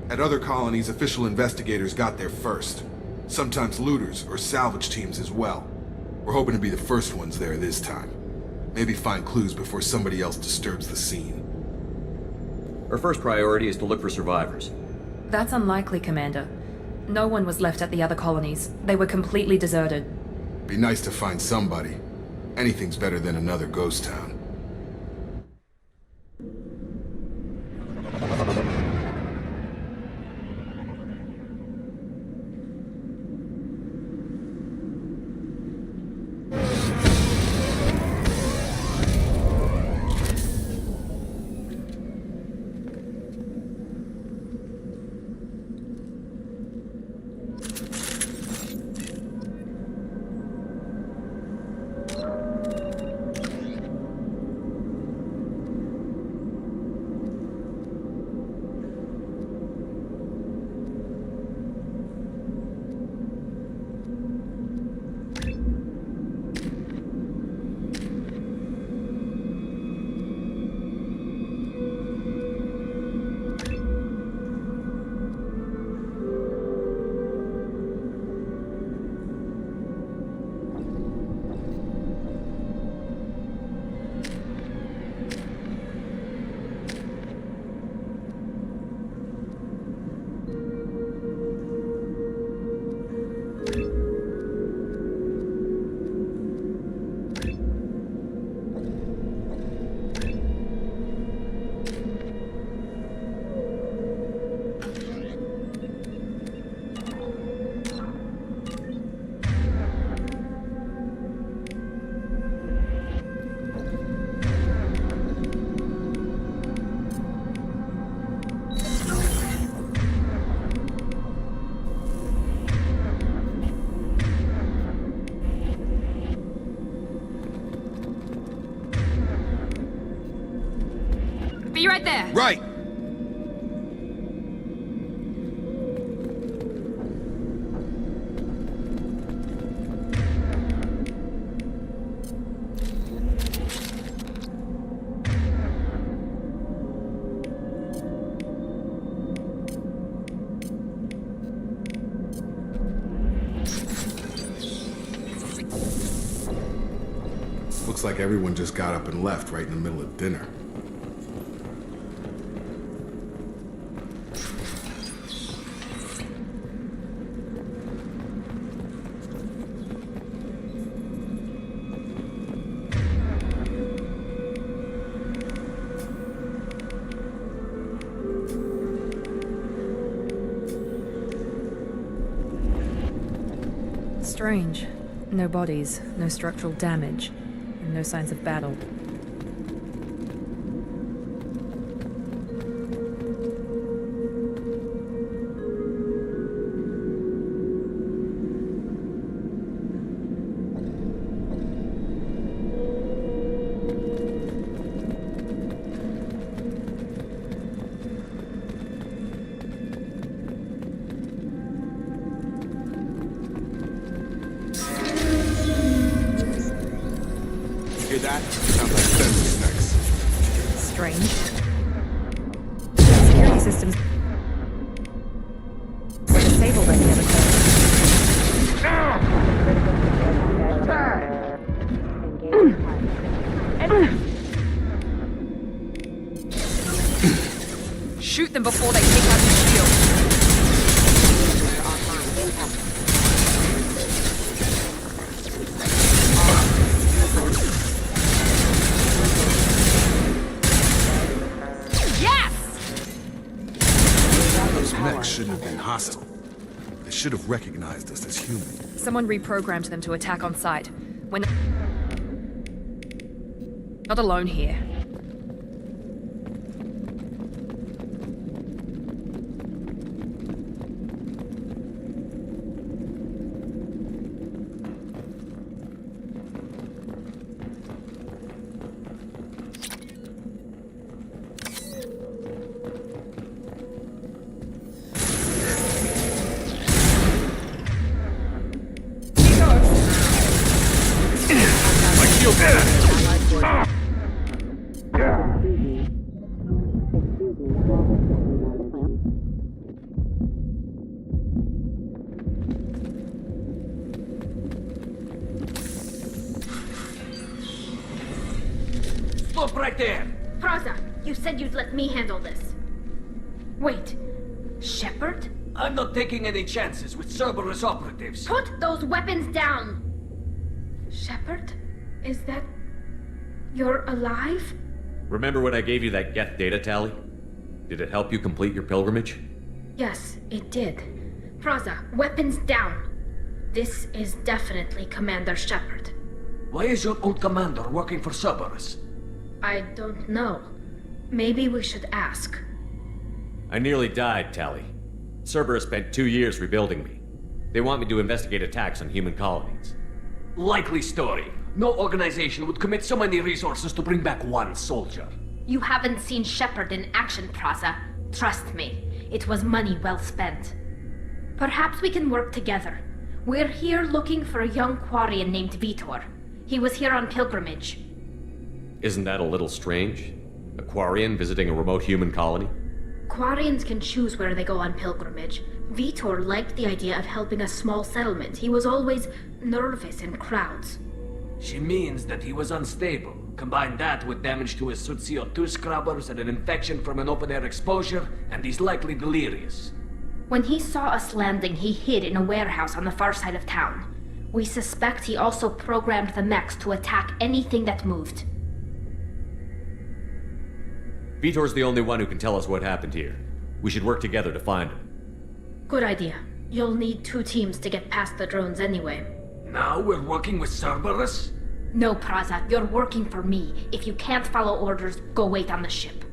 [SPEAKER 12] At other colonies, official investigators got there first. Sometimes looters or salvage teams as well. We're hoping to be the first ones there this time. Maybe find clues before somebody else disturbs the scene.
[SPEAKER 10] Our first priority is to look for survivors.
[SPEAKER 1] That's unlikely, Commander. No one was left at the other colonies. They were completely deserted.
[SPEAKER 12] Be nice to find somebody. Anything's better than another ghost town.
[SPEAKER 1] Be right there.
[SPEAKER 12] Right! Looks like everyone just got up and left right in the middle of dinner.
[SPEAKER 1] Strange. No bodies, no structural damage, and no signs of battle.
[SPEAKER 12] That sounds like Cerberus next.
[SPEAKER 1] Strange. Security systems were disabled at the other coast. Shoot them before they take out the shield.
[SPEAKER 12] Shouldn't have been hostile. They should have recognized us as human.
[SPEAKER 1] Someone reprogrammed them to attack on sight. When not alone here.
[SPEAKER 15] there!
[SPEAKER 16] Praza, you said you'd let me handle this. Wait, Shepard?
[SPEAKER 15] I'm not taking any chances with Cerberus operatives.
[SPEAKER 16] Put those weapons down! Shepard? Is that... you're alive?
[SPEAKER 10] Remember when I gave you that Geth data tally? Did it help you complete your pilgrimage?
[SPEAKER 16] Yes, it did. Praza, weapons down. This is definitely Commander Shepard.
[SPEAKER 15] Why is your old commander working for Cerberus?
[SPEAKER 16] I don't know. Maybe we should ask.
[SPEAKER 10] I nearly died, Tally. Cerberus spent 2 years rebuilding me. They want me to investigate attacks on human colonies.
[SPEAKER 15] Likely story. No organization would commit so many resources to bring back one soldier.
[SPEAKER 16] You haven't seen Shepard in action, Praza. Trust me, it was money well spent. Perhaps we can work together. We're here looking for a young Quarian named Vitor. He was here on pilgrimage.
[SPEAKER 10] Isn't that a little strange? A Quarian visiting a remote human colony?
[SPEAKER 16] Quarians can choose where they go on pilgrimage. Vitor liked the idea of helping a small settlement. He was always nervous in crowds.
[SPEAKER 15] She means that he was unstable. Combine that with damage to his suit CO2 scrubbers and an infection from an open-air exposure, and he's likely delirious.
[SPEAKER 16] When he saw us landing, he hid in a warehouse on the far side of town. We suspect he also programmed the mechs to attack anything that moved.
[SPEAKER 10] Vitor's the only one who can tell us what happened here. We should work together to find him.
[SPEAKER 16] Good idea. You'll need 2 teams to get past the drones anyway.
[SPEAKER 15] Now we're working with Cerberus?
[SPEAKER 16] No, Praza, you're working for me. If you can't follow orders, go wait on the ship.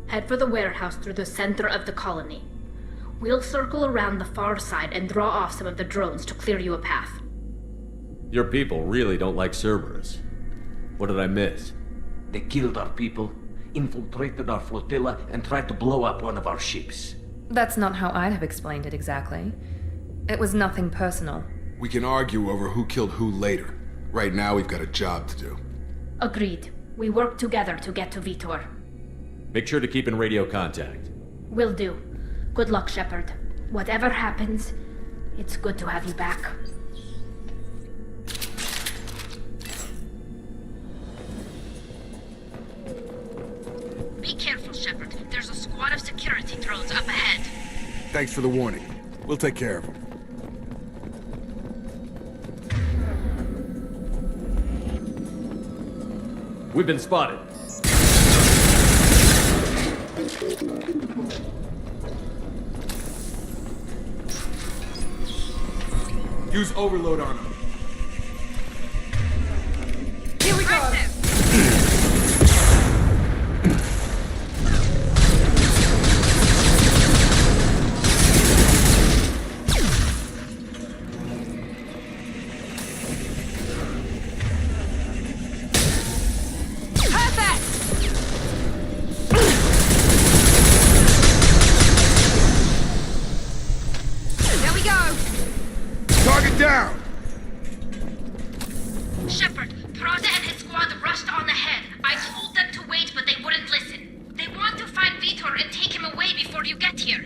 [SPEAKER 16] Head for the warehouse through the center of the colony. We'll circle around the far side and draw off some of the drones to clear you a path.
[SPEAKER 10] Your people really don't like Cerberus. What did I miss?
[SPEAKER 15] They killed our people, infiltrated our flotilla, and tried to blow up one of our ships.
[SPEAKER 1] That's not how I'd have explained it exactly. It was nothing personal.
[SPEAKER 12] We can argue over who killed who later. Right now, we've got a job to do.
[SPEAKER 16] Agreed. We work together to get to Vitor.
[SPEAKER 10] Make sure to keep in radio contact.
[SPEAKER 16] Will do. Good luck, Shepard. Whatever happens, it's good to have you back. Be careful, Shepard. There's a squad of security drones up ahead.
[SPEAKER 12] Thanks for the warning. We'll take care of them.
[SPEAKER 10] We've been spotted.
[SPEAKER 12] Use overload on them.
[SPEAKER 16] Here we go!
[SPEAKER 12] Target down!
[SPEAKER 16] Shepard, Praza and his squad rushed on ahead. I told them to wait, but they wouldn't listen. They want to find Vitor and take him away before you get here.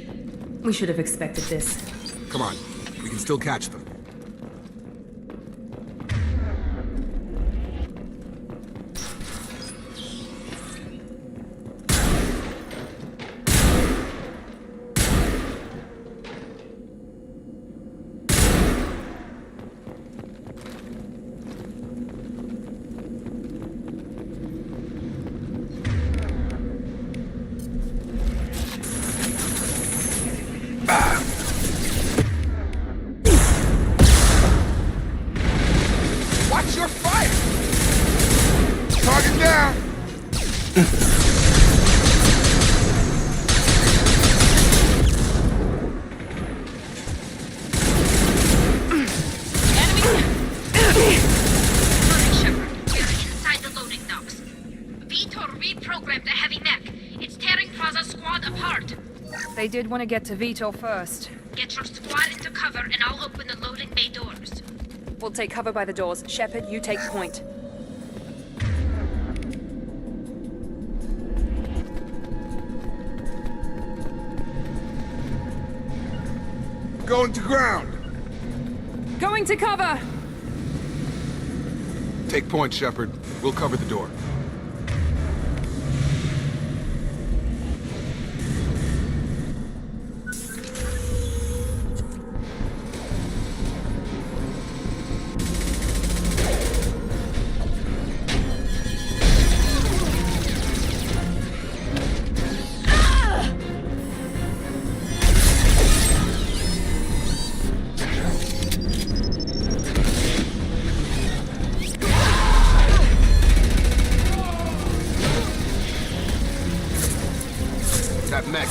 [SPEAKER 1] We should have expected this.
[SPEAKER 12] Come on, we can still catch them. Watch your fire! Target down!
[SPEAKER 1] They did want to get to Vitor first.
[SPEAKER 16] Get your squad into cover and I'll open the loading bay doors.
[SPEAKER 5] We'll take cover by the doors. Shepard, you take point.
[SPEAKER 12] Going to ground!
[SPEAKER 5] Going to cover!
[SPEAKER 12] Take point, Shepard. We'll cover the door.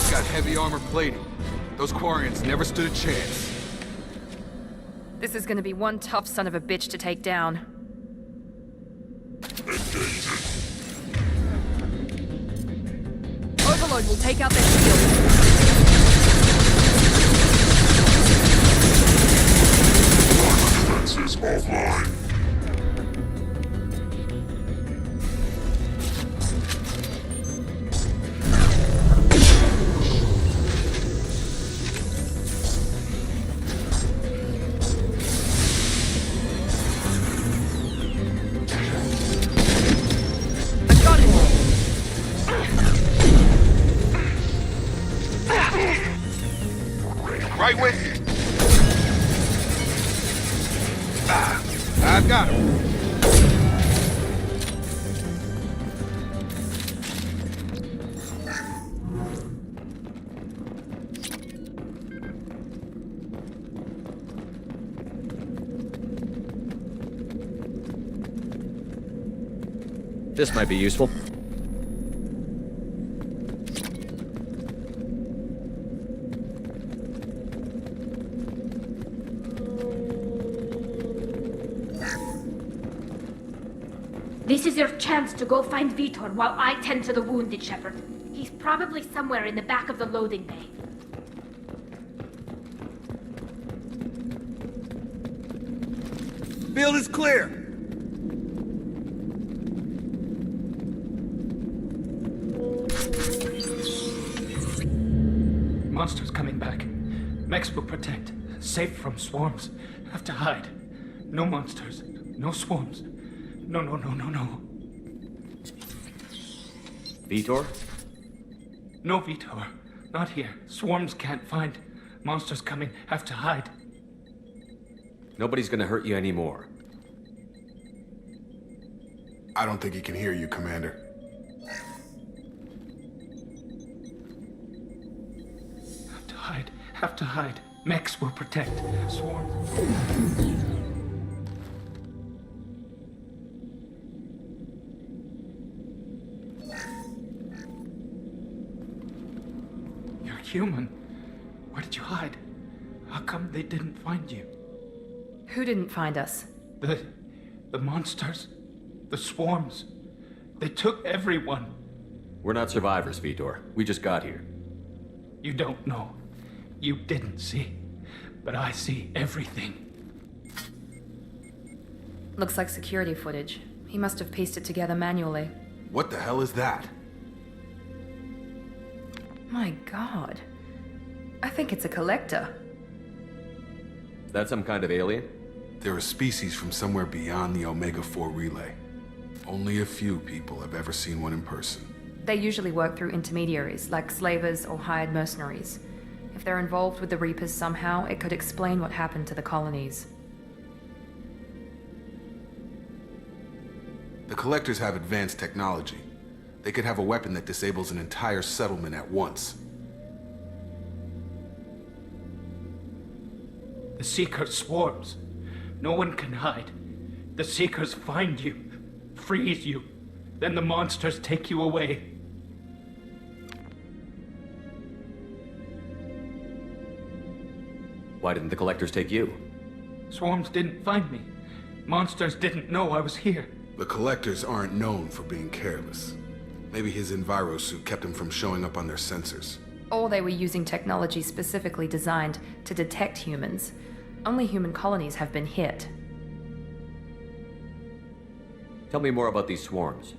[SPEAKER 12] It's got heavy armor plating. Those Quarians never stood a chance.
[SPEAKER 1] This is gonna be one tough son of a bitch to take down. Overload will take out their shield.
[SPEAKER 17] Defenses offline.
[SPEAKER 12] Right with you. I've got him.
[SPEAKER 10] This might be useful.
[SPEAKER 16] This is your chance to go find Vitor while I tend to the wounded, Shepard. He's probably somewhere in the back of the loading bay.
[SPEAKER 12] Field is clear.
[SPEAKER 15] Monsters coming back. Mechs will protect. Safe from swarms. Have to hide. No monsters. No swarms. No.
[SPEAKER 10] Vitor?
[SPEAKER 15] No, Vitor. Not here. Swarms can't find. Monsters coming. Have to hide.
[SPEAKER 10] Nobody's gonna hurt you anymore.
[SPEAKER 12] I don't think he can hear you, Commander.
[SPEAKER 15] Have to hide. Have to hide. Mechs will protect. Swarms. Human. Where did you hide? How come they didn't find you?
[SPEAKER 1] Who didn't find us?
[SPEAKER 15] The monsters. The swarms. They took everyone.
[SPEAKER 10] We're not survivors, Vitor. We just got here.
[SPEAKER 15] You don't know. You didn't see. But I see everything.
[SPEAKER 1] Looks like security footage. He must have pieced it together manually.
[SPEAKER 12] What the hell is that?
[SPEAKER 1] My god. I think it's a collector.
[SPEAKER 10] Is that some kind of alien?
[SPEAKER 12] They're a species from somewhere beyond the Omega-4 relay. Only a few people have ever seen one in person.
[SPEAKER 1] They usually work through intermediaries, like slavers or hired mercenaries. If they're involved with the Reapers somehow, it could explain what happened to the colonies.
[SPEAKER 12] The Collectors have advanced technology. They could have a weapon that disables an entire settlement at once.
[SPEAKER 15] The Seekers swarms. No one can hide. The Seekers find you, freeze you, then the monsters take you away.
[SPEAKER 10] Why didn't the Collectors take you?
[SPEAKER 15] Swarms didn't find me. Monsters didn't know I was here.
[SPEAKER 12] The Collectors aren't known for being careless. Maybe his Enviro suit kept him from showing up on their sensors.
[SPEAKER 1] Or they were using technology specifically designed to detect humans. Only human colonies have been hit.
[SPEAKER 10] Tell me more about these swarms.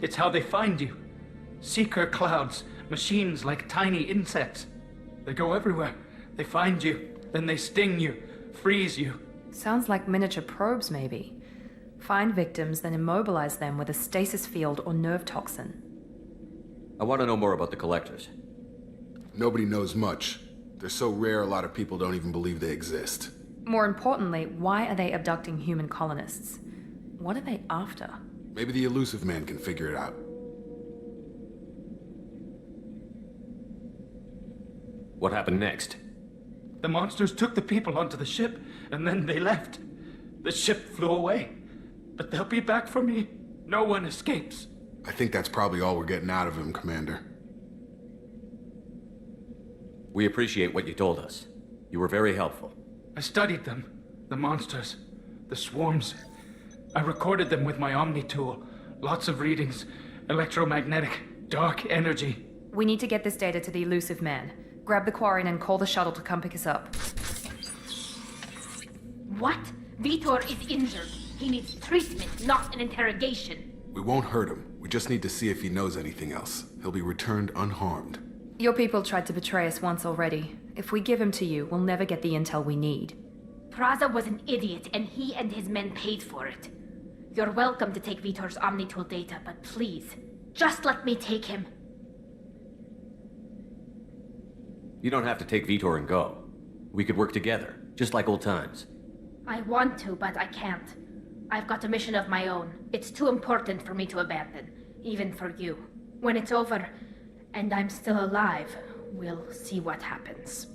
[SPEAKER 15] It's how they find you. Seeker clouds, machines like tiny insects. They go everywhere. They find you, then they sting you, freeze you.
[SPEAKER 1] Sounds like miniature probes, maybe. Find victims, then immobilize them with a stasis field or nerve toxin.
[SPEAKER 10] I want to know more about the Collectors.
[SPEAKER 12] Nobody knows much. They're so rare, a lot of people don't even believe they exist.
[SPEAKER 1] More importantly, why are they abducting human colonists? What are they after?
[SPEAKER 12] Maybe the Elusive Man can figure it out.
[SPEAKER 10] What happened next?
[SPEAKER 15] The monsters took the people onto the ship, and then they left. The ship flew away. But they'll be back for me. No one escapes.
[SPEAKER 12] I think that's probably all we're getting out of him, Commander.
[SPEAKER 10] We appreciate what you told us. You were very helpful.
[SPEAKER 15] I studied them. The monsters. The swarms. I recorded them with my Omni tool. Lots of readings. Electromagnetic. Dark energy.
[SPEAKER 1] We need to get this data to the elusive man. Grab the Quarian and call the shuttle to come pick us up.
[SPEAKER 16] What? Vitor is injured. He needs treatment, not an interrogation.
[SPEAKER 12] We won't hurt him. We just need to see if he knows anything else. He'll be returned unharmed.
[SPEAKER 1] Your people tried to betray us once already. If we give him to you, we'll never get the intel we need.
[SPEAKER 16] Praza was an idiot, and he and his men paid for it. You're welcome to take Vitor's Omnitool data, but please, just let me take him.
[SPEAKER 10] You don't have to take Vitor and go. We could work together, just like old times.
[SPEAKER 16] I want to, but I can't. I've got a mission of my own. It's too important for me to abandon, even for you. When it's over, and I'm still alive, we'll see what happens.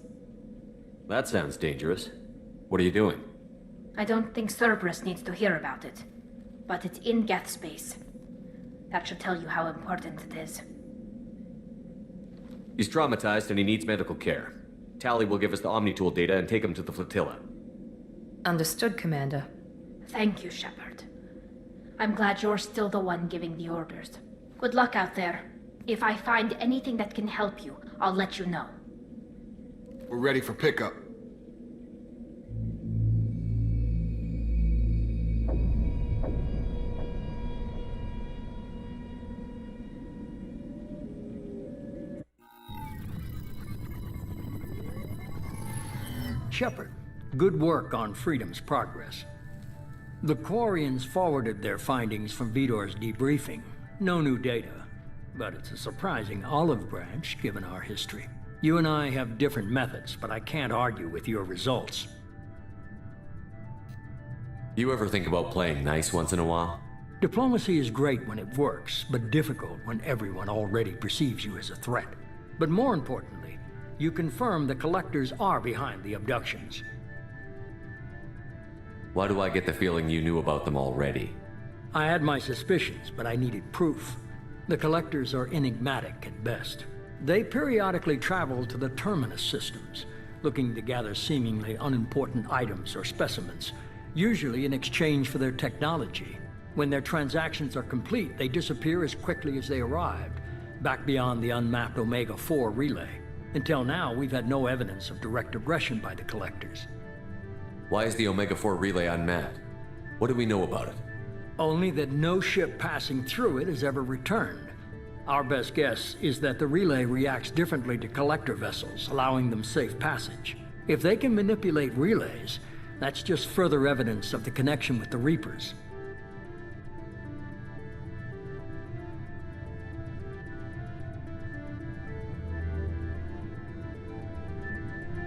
[SPEAKER 10] That sounds dangerous. What are you doing?
[SPEAKER 16] I don't think Cerberus needs to hear about it, but it's in Geth space. That should tell you how important it is.
[SPEAKER 10] He's traumatized and he needs medical care. Tally will give us the Omnitool data and take him to the flotilla.
[SPEAKER 1] Understood, Commander.
[SPEAKER 16] Thank you, Shepard. I'm glad you're still the one giving the orders. Good luck out there. If I find anything that can help you, I'll let you know.
[SPEAKER 12] We're ready for pickup.
[SPEAKER 2] Shepard, good work on Freedom's progress. The Quarians forwarded their findings from Vitor's debriefing. No new data, but it's a surprising olive branch given our history. You and I have different methods, but I can't argue with your results.
[SPEAKER 10] You ever think about playing nice once in a while?
[SPEAKER 2] Diplomacy is great when it works, but difficult when everyone already perceives you as a threat. But more importantly, you confirm the Collectors are behind the abductions.
[SPEAKER 10] Why do I get the feeling you knew about them already?
[SPEAKER 2] I had my suspicions, but I needed proof. The Collectors are enigmatic at best. They periodically travel to the Terminus systems, looking to gather seemingly unimportant items or specimens, usually in exchange for their technology. When their transactions are complete, they disappear as quickly as they arrived, back beyond the unmapped Omega-4 relay. Until now, we've had no evidence of direct aggression by the Collectors.
[SPEAKER 10] Why is the Omega-4 relay unmapped? What do we know about it?
[SPEAKER 2] Only that no ship passing through it has ever returned. Our best guess is that the relay reacts differently to Collector vessels, allowing them safe passage. If they can manipulate relays, that's just further evidence of the connection with the Reapers.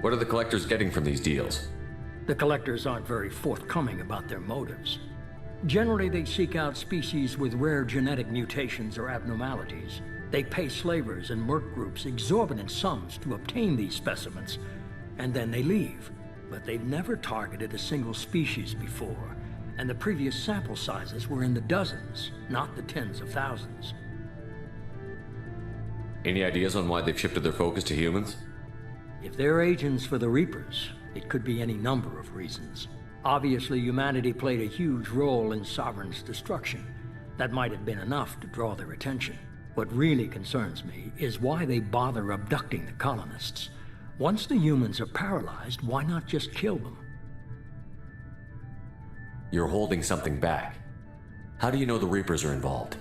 [SPEAKER 10] What are the Collectors getting from these deals?
[SPEAKER 2] The Collectors aren't very forthcoming about their motives. Generally, they seek out species with rare genetic mutations or abnormalities. They pay slavers and merc groups exorbitant sums to obtain these specimens, and then they leave. But they've never targeted a single species before, and the previous sample sizes were in the dozens, not the tens of thousands.
[SPEAKER 10] Any ideas on why they've shifted their focus to humans?
[SPEAKER 2] If they're agents for the Reapers, it could be any number of reasons. Obviously, humanity played a huge role in Sovereign's destruction. That might have been enough to draw their attention. What really concerns me is why they bother abducting the colonists. Once the humans are paralyzed, why not just kill them?
[SPEAKER 10] You're holding something back. How do you know the Reapers are involved?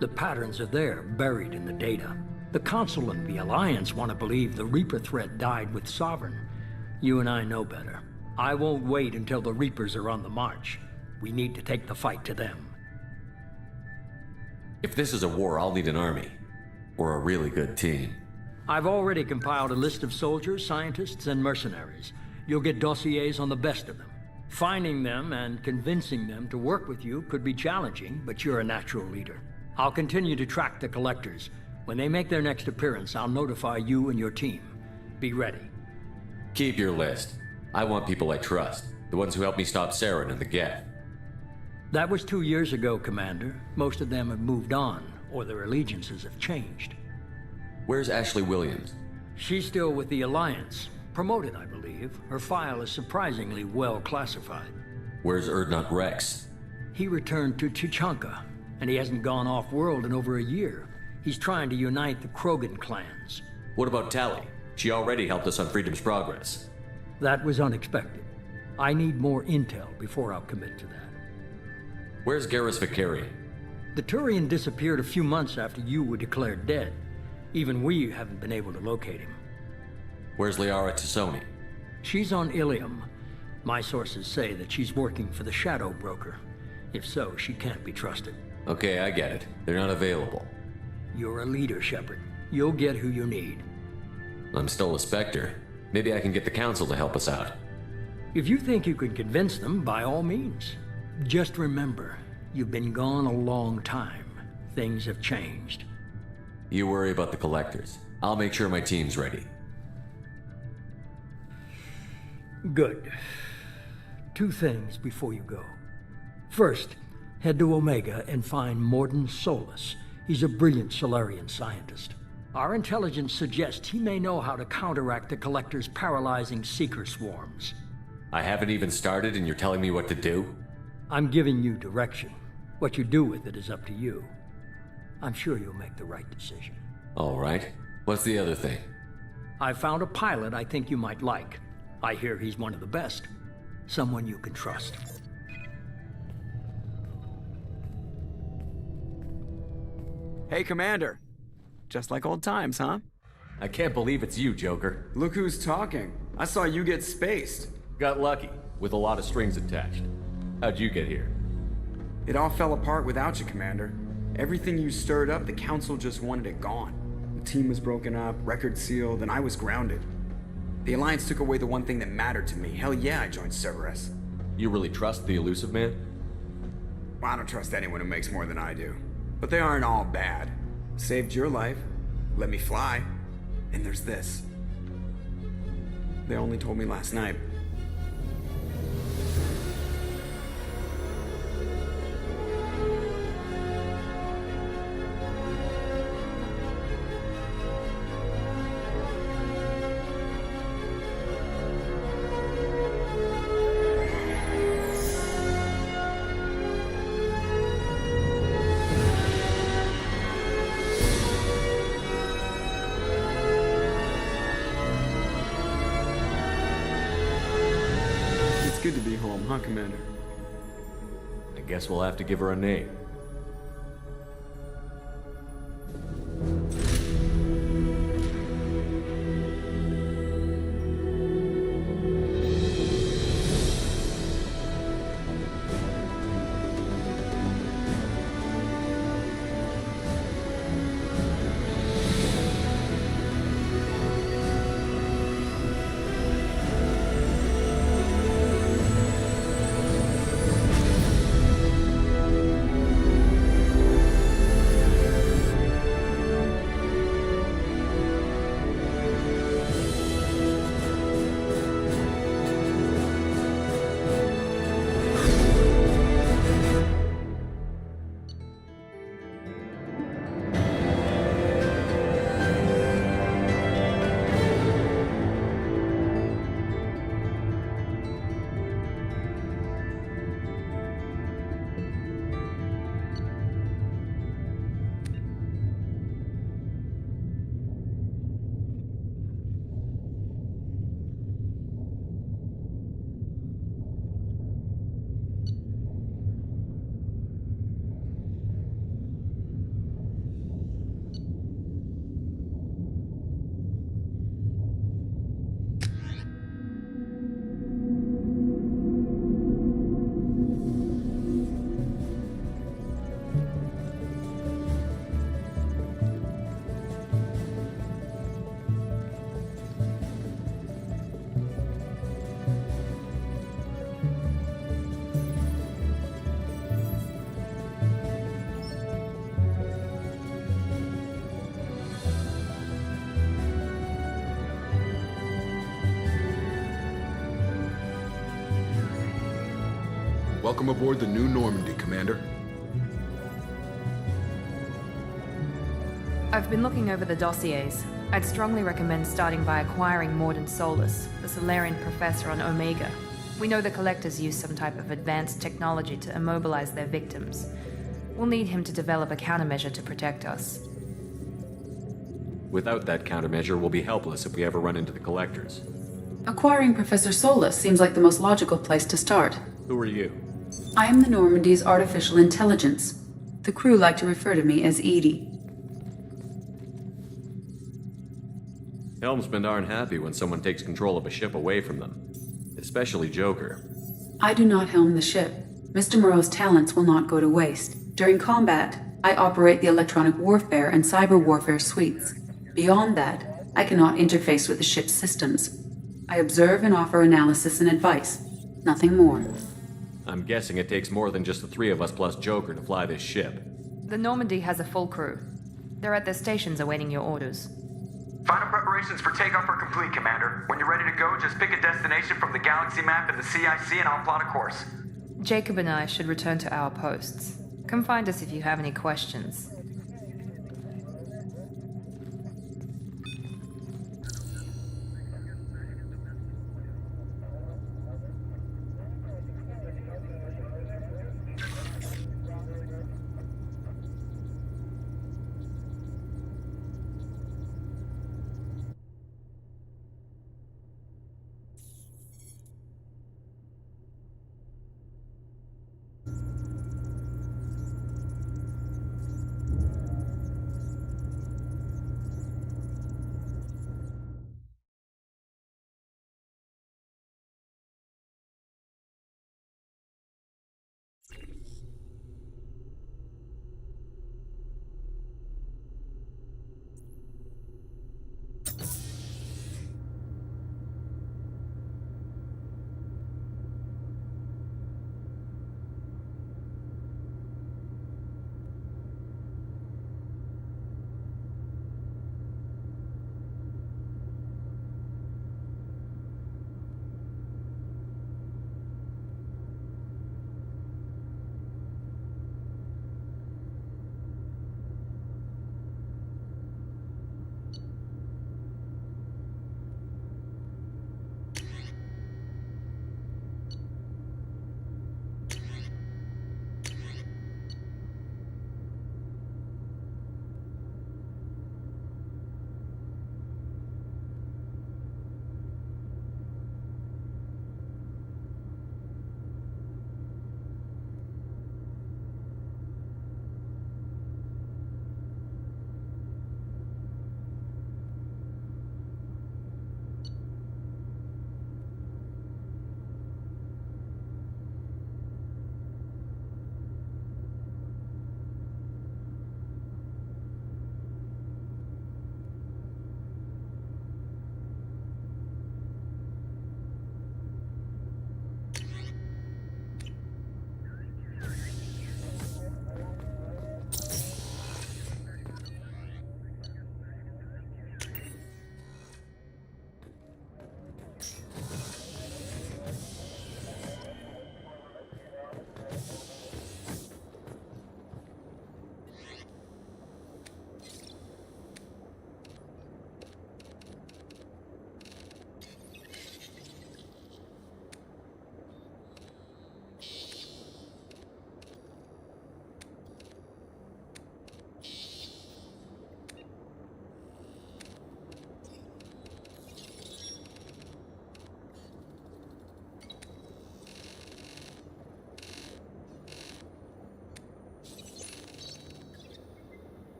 [SPEAKER 2] The patterns are there, buried in the data. The Council and the Alliance want to believe the Reaper threat died with Sovereign. You and I know better. I won't wait until the Reapers are on the march. We need to take the fight to them.
[SPEAKER 10] If this is a war, I'll need an army. Or a really good team.
[SPEAKER 2] I've already compiled a list of soldiers, scientists, and mercenaries. You'll get dossiers on the best of them. Finding them and convincing them to work with you could be challenging, but you're a natural leader. I'll continue to track the Collectors. When they make their next appearance, I'll notify you and your team. Be ready.
[SPEAKER 10] Keep your list. I want people I trust. The ones who helped me stop Saren and the Geth.
[SPEAKER 2] That was 2 years ago, Commander. Most of them have moved on, or their allegiances have changed.
[SPEAKER 10] Where's Ashley Williams?
[SPEAKER 2] She's still with the Alliance. Promoted, I believe. Her file is surprisingly well classified.
[SPEAKER 10] Where's Erdnot Rex?
[SPEAKER 2] He returned to Chichanka, and he hasn't gone off-world in over a year. He's trying to unite the Krogan clans.
[SPEAKER 10] What about Tali? She already helped us on Freedom's Progress.
[SPEAKER 2] That was unexpected. I need more intel before I'll commit to that.
[SPEAKER 10] Where's Garrus Vicarian?
[SPEAKER 2] The Turian disappeared a few months after you were declared dead. Even we haven't been able to locate him.
[SPEAKER 10] Where's Liara Tassoni?
[SPEAKER 2] She's on Ilium. My sources say that she's working for the Shadow Broker. If so, she can't be trusted.
[SPEAKER 10] Okay, I get it. They're not available.
[SPEAKER 2] You're a leader, Shepard. You'll get who you need.
[SPEAKER 10] I'm still a Spectre. Maybe I can get the Council to help us out.
[SPEAKER 2] If you think you can convince them, by all means. Just remember, you've been gone a long time. Things have changed.
[SPEAKER 10] You worry about the Collectors. I'll make sure my team's ready.
[SPEAKER 2] Good. 2 things before you go. First, head to Omega and find Mordin Solus. He's a brilliant Solarian scientist. Our intelligence suggests he may know how to counteract the Collector's paralyzing Seeker swarms.
[SPEAKER 10] I haven't even started and you're telling me what to do?
[SPEAKER 2] I'm giving you direction. What you do with it is up to you. I'm sure you'll make the right decision.
[SPEAKER 10] All right. What's the other thing?
[SPEAKER 2] I found a pilot I think you might like. I hear he's one of the best. Someone you can trust.
[SPEAKER 3] Hey, Commander. Just like old times, huh?
[SPEAKER 10] I can't believe it's you, Joker.
[SPEAKER 3] Look who's talking. I saw you get spaced.
[SPEAKER 10] Got lucky, with a lot of strings attached. How'd you get here?
[SPEAKER 3] It all fell apart without you, Commander. Everything you stirred up, the Council just wanted it gone. The team was broken up, record sealed, and I was grounded. The Alliance took away the one thing that mattered to me. Hell yeah, I joined Cerberus.
[SPEAKER 10] You really trust the Elusive Man?
[SPEAKER 3] Well, I don't trust anyone who makes more than I do. But they aren't all bad. Saved your life, let me fly, and there's this. They only told me last night. Good to be home, huh, Commander?
[SPEAKER 10] I guess we'll have to give her a name.
[SPEAKER 12] Welcome aboard the new Normandy, Commander.
[SPEAKER 1] I've been looking over the dossiers. I'd strongly recommend starting by acquiring Mordin Solus, the Solarian professor on Omega. We know the Collectors use some type of advanced technology to immobilize their victims. We'll need him to develop a countermeasure to protect us.
[SPEAKER 10] Without that countermeasure, we'll be helpless if we ever run into the Collectors.
[SPEAKER 18] Acquiring Professor Solus seems like the most logical place to start.
[SPEAKER 10] Who are you?
[SPEAKER 18] I am the Normandy's artificial intelligence. The crew like to refer to me as Edie.
[SPEAKER 10] Helmsmen aren't happy when someone takes control of a ship away from them. Especially Joker.
[SPEAKER 18] I do not helm the ship. Mr. Moreau's talents will not go to waste. During combat, I operate the electronic warfare and cyber warfare suites. Beyond that, I cannot interface with the ship's systems. I observe and offer analysis and advice. Nothing more.
[SPEAKER 10] I'm guessing it takes more than just the three of us plus Joker to fly this ship.
[SPEAKER 1] The Normandy has a full crew. They're at their stations awaiting your orders.
[SPEAKER 6] Final preparations for takeoff are complete, Commander. When you're ready to go, just pick a destination from the galaxy map in the CIC and I'll plot a course.
[SPEAKER 1] Jacob and I should return to our posts. Come find us if you have any questions.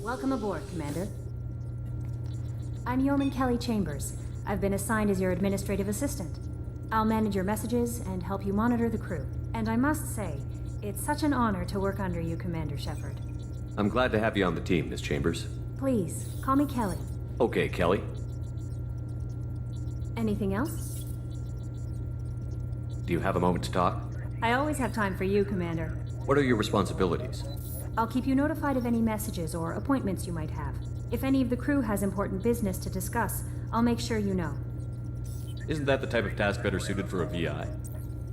[SPEAKER 19] Welcome aboard, Commander. I'm Yeoman Kelly Chambers. I've been assigned as your administrative assistant. I'll manage your messages and help you monitor the crew. And I must say, it's such an honor to work under you, Commander Shepard.
[SPEAKER 10] I'm glad to have you on the team, Miss Chambers.
[SPEAKER 19] Please, call me Kelly.
[SPEAKER 10] Okay, Kelly.
[SPEAKER 19] Anything else?
[SPEAKER 10] Do you have a moment to talk?
[SPEAKER 19] I always have time for you, Commander.
[SPEAKER 10] What are your responsibilities?
[SPEAKER 19] I'll keep you notified of any messages or appointments you might have. If any of the crew has important business to discuss, I'll make sure you know.
[SPEAKER 10] Isn't that the type of task better suited for a VI?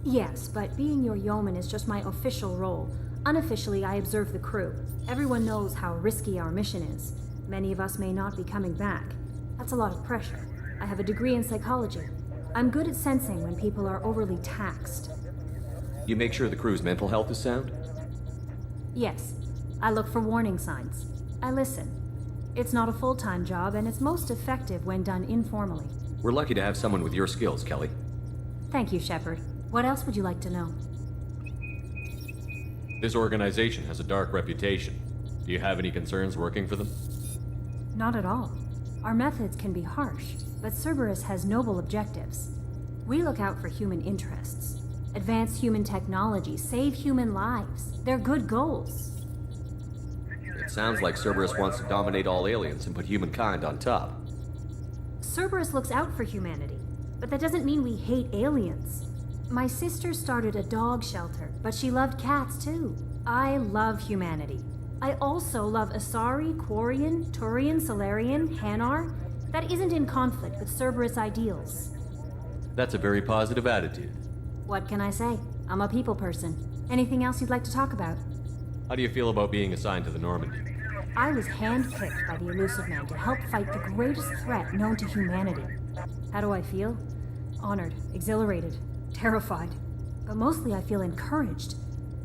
[SPEAKER 19] Yes, but being your yeoman is just my official role. Unofficially, I observe the crew. Everyone knows how risky our mission is. Many of us may not be coming back. That's a lot of pressure. I have a degree in psychology. I'm good at sensing when people are overly taxed.
[SPEAKER 10] You make sure the crew's mental health is sound?
[SPEAKER 19] Yes. I look for warning signs. I listen. It's not a full-time job, and it's most effective when done informally.
[SPEAKER 10] We're lucky to have someone with your skills, Kelly.
[SPEAKER 19] Thank you, Shepard. What else would you like to know?
[SPEAKER 10] This organization has a dark reputation. Do you have any concerns working for them?
[SPEAKER 19] Not at all. Our methods can be harsh, but Cerberus has noble objectives. We look out for human interests. Advance human technology, save human lives. They're good goals.
[SPEAKER 10] It sounds like Cerberus wants to dominate all aliens and put humankind on top.
[SPEAKER 19] Cerberus looks out for humanity, but that doesn't mean we hate aliens. My sister started a dog shelter, but she loved cats too. I love humanity. I also love Asari, Quarian, Turian, Solarian, Hanar. That isn't in conflict with Cerberus ideals.
[SPEAKER 10] That's a very positive attitude.
[SPEAKER 19] What can I say? I'm a people person. Anything else you'd like to talk about?
[SPEAKER 10] How do you feel about being assigned to the Normandy?
[SPEAKER 19] I was handpicked by the Elusive Man to help fight the greatest threat known to humanity. How do I feel? Honored, exhilarated, terrified. But mostly I feel encouraged.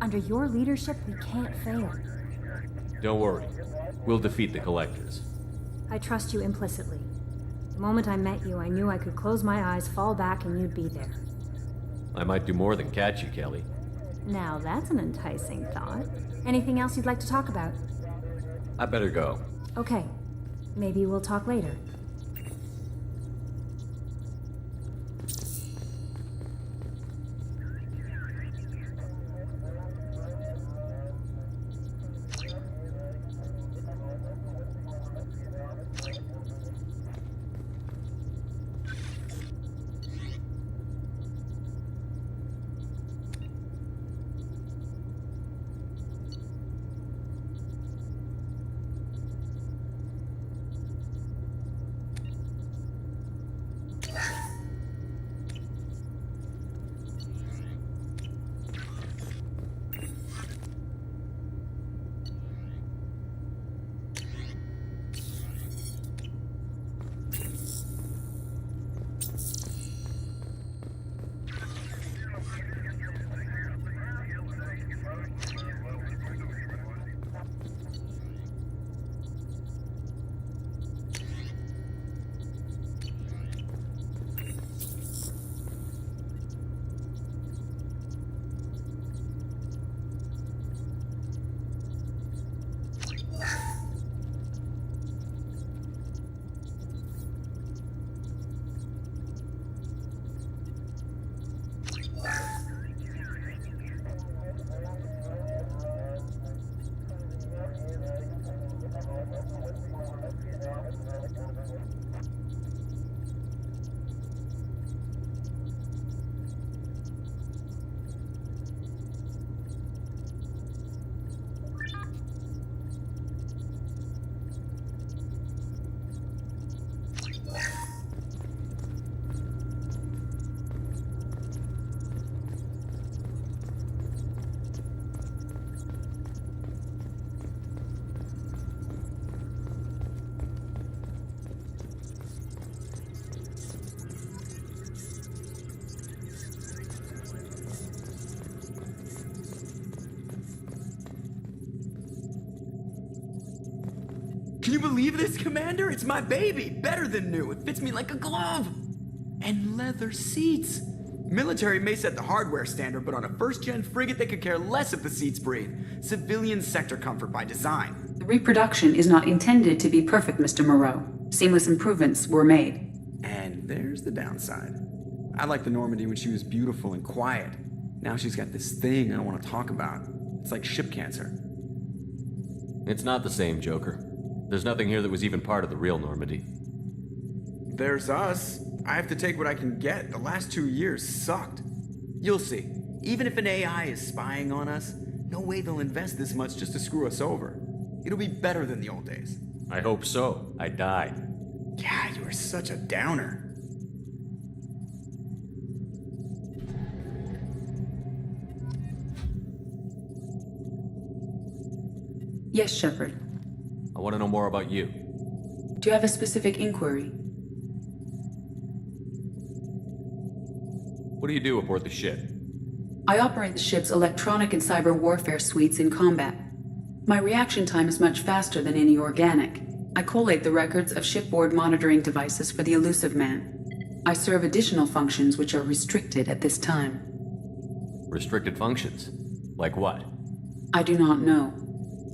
[SPEAKER 19] Under your leadership, we can't fail.
[SPEAKER 10] Don't worry. We'll defeat the Collectors.
[SPEAKER 19] I trust you implicitly. The moment I met you, I knew I could close my eyes, fall back, and you'd be there.
[SPEAKER 10] I might do more than catch you, Kelly.
[SPEAKER 19] Now that's an enticing thought. Anything else you'd like to talk about?
[SPEAKER 10] I better go.
[SPEAKER 19] Okay. Maybe we'll talk later.
[SPEAKER 3] Can you believe this, Commander? It's my baby! Better than new. It fits me like a glove! And leather seats. Military may set the hardware standard, but on a first-gen frigate they could care less if the seats breathe. Civilian sector comfort by design.
[SPEAKER 18] The reproduction is not intended to be perfect, Mr. Moreau. Seamless improvements were made.
[SPEAKER 3] And there's the downside. I liked the Normandy when she was beautiful and quiet. Now she's got this thing I don't want to talk about. It's like ship cancer.
[SPEAKER 10] It's not the same, Joker. There's nothing here that was even part of the real Normandy.
[SPEAKER 3] There's us. I have to take what I can get. The last 2 years sucked. You'll see. Even if an AI is spying on us, no way they'll invest this much just to screw us over. It'll be better than the old days.
[SPEAKER 10] I hope so. I died.
[SPEAKER 3] Yeah, you are such a downer.
[SPEAKER 18] Yes, Shepard.
[SPEAKER 10] I want to know more about you.
[SPEAKER 18] Do you have a specific inquiry?
[SPEAKER 10] What do you do aboard the ship?
[SPEAKER 18] I operate the ship's electronic and cyber warfare suites in combat. My reaction time is much faster than any organic. I collate the records of shipboard monitoring devices for the Elusive Man. I serve additional functions which are restricted at this time.
[SPEAKER 10] Restricted functions? Like what?
[SPEAKER 18] I do not know.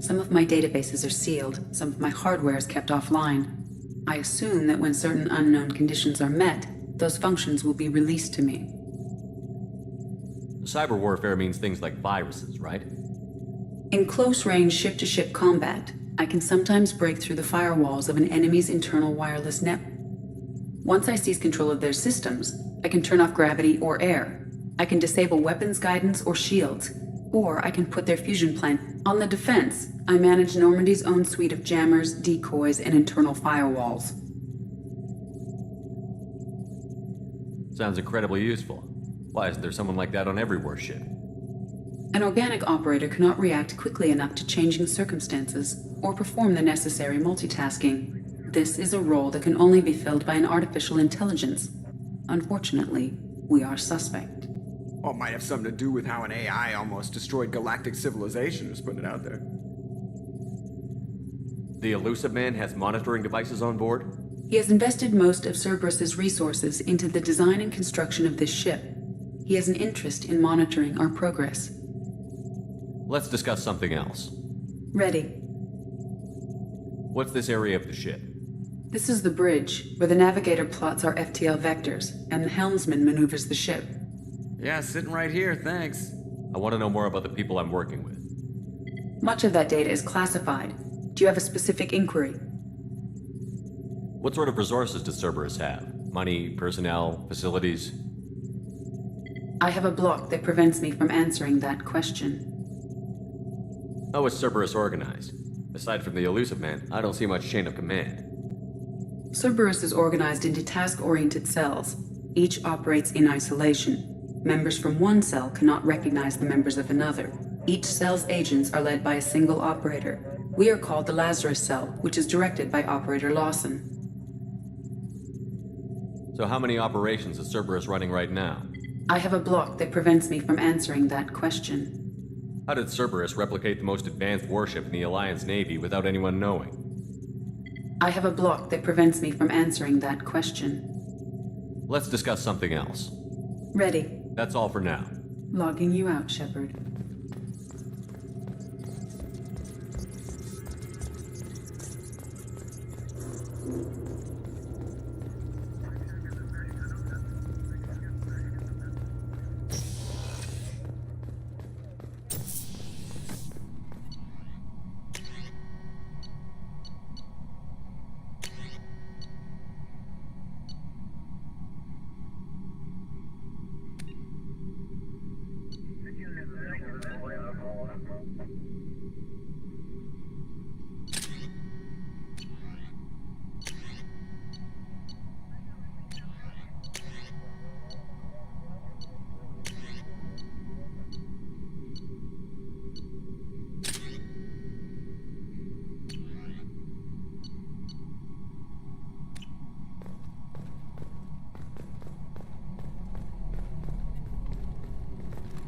[SPEAKER 18] Some of my databases are sealed, some of my hardware is kept offline. I assume that when certain unknown conditions are met, those functions will be released to me.
[SPEAKER 10] Cyber warfare means things like viruses, right?
[SPEAKER 18] In close-range ship-to-ship combat, I can sometimes break through the firewalls of an enemy's internal wireless network. Once I seize control of their systems, I can turn off gravity or air. I can disable weapons guidance or shields, or I can put their fusion plant on the defense. I manage Normandy's own suite of jammers, decoys, and internal firewalls.
[SPEAKER 10] Sounds incredibly useful. Why isn't there someone like that on every warship?
[SPEAKER 18] An organic operator cannot react quickly enough to changing circumstances or perform the necessary multitasking. This is a role that can only be filled by an artificial intelligence. Unfortunately, we are suspect.
[SPEAKER 3] Well, it might have something to do with how an AI almost destroyed galactic civilization, just putting it out there.
[SPEAKER 10] The Elusive Man has monitoring devices on board?
[SPEAKER 18] He has invested most of Cerberus's resources into the design and construction of this ship. He has an interest in monitoring our progress.
[SPEAKER 10] Let's discuss something else.
[SPEAKER 18] Ready.
[SPEAKER 10] What's this area of the ship?
[SPEAKER 18] This is the bridge, where the navigator plots our FTL vectors, and the helmsman maneuvers the ship.
[SPEAKER 3] Yeah, sitting right here, thanks.
[SPEAKER 10] I want to know more about the people I'm working with.
[SPEAKER 18] Much of that data is classified. Do you have a specific inquiry?
[SPEAKER 10] What sort of resources does Cerberus have? Money, personnel, facilities?
[SPEAKER 18] I have a block that prevents me from answering that question.
[SPEAKER 10] How is Cerberus organized? Aside from the Elusive Man, I don't see much chain of command.
[SPEAKER 18] Cerberus is organized into task-oriented cells. Each operates in isolation. Members from one cell cannot recognize the members of another. Each cell's agents are led by a single operator. We are called the Lazarus Cell, which is directed by Operator Lawson.
[SPEAKER 10] So how many operations is Cerberus running right now?
[SPEAKER 18] I have a block that prevents me from answering that question.
[SPEAKER 10] How did Cerberus replicate the most advanced warship in the Alliance Navy without anyone knowing?
[SPEAKER 18] I have a block that prevents me from answering that question.
[SPEAKER 10] Let's discuss something else.
[SPEAKER 18] Ready.
[SPEAKER 10] That's all for now.
[SPEAKER 18] Logging you out, Shepard.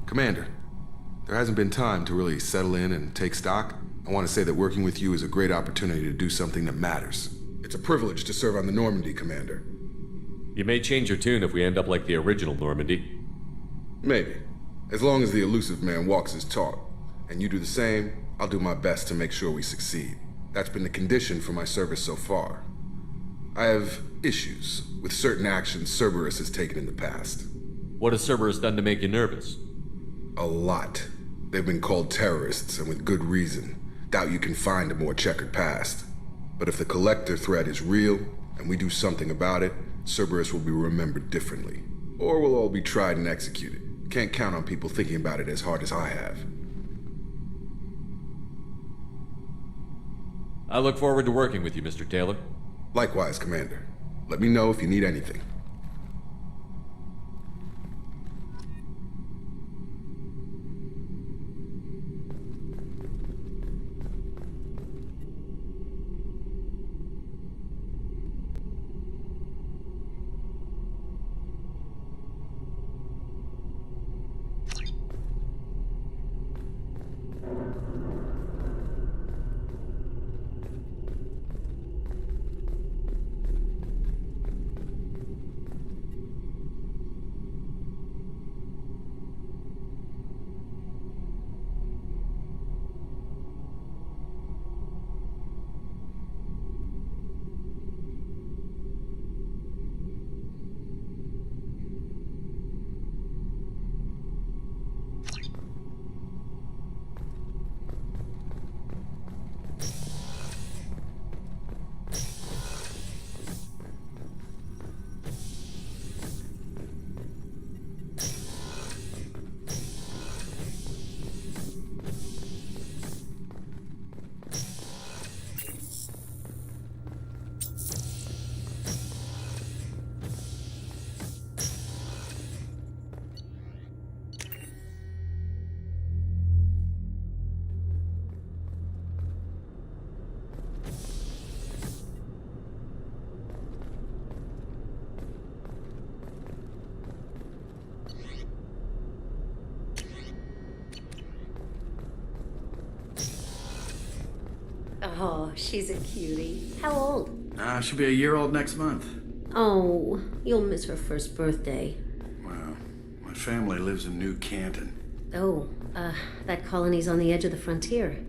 [SPEAKER 12] Commander, there hasn't been time to really settle in and take stock. I want to say that working with you is a great opportunity to do something that matters. It's a privilege to serve on the Normandy, Commander.
[SPEAKER 10] You may change your tune if we end up like the original Normandy.
[SPEAKER 12] Maybe. As long as the elusive man walks his talk, and you do the same, I'll do my best to make sure we succeed. That's been the condition for my service so far. I have issues with certain actions Cerberus has taken in the past.
[SPEAKER 10] What has Cerberus done to make you nervous?
[SPEAKER 12] A lot. They've been called terrorists, and with good reason. Doubt you can find a more checkered past. But if the Collector threat is real, and we do something about it, Cerberus will be remembered differently. Or we'll all be tried and executed. Can't count on people thinking about it as hard as I have.
[SPEAKER 10] I look forward to working with you, Mr. Taylor.
[SPEAKER 12] Likewise, Commander. Let me know if you need anything.
[SPEAKER 20] Oh, she's a cutie. How old?
[SPEAKER 14] She'll be a year old next month.
[SPEAKER 20] Oh, you'll miss her first birthday.
[SPEAKER 14] Well, my family lives in New Canton.
[SPEAKER 20] Oh, that colony's on the edge of the frontier.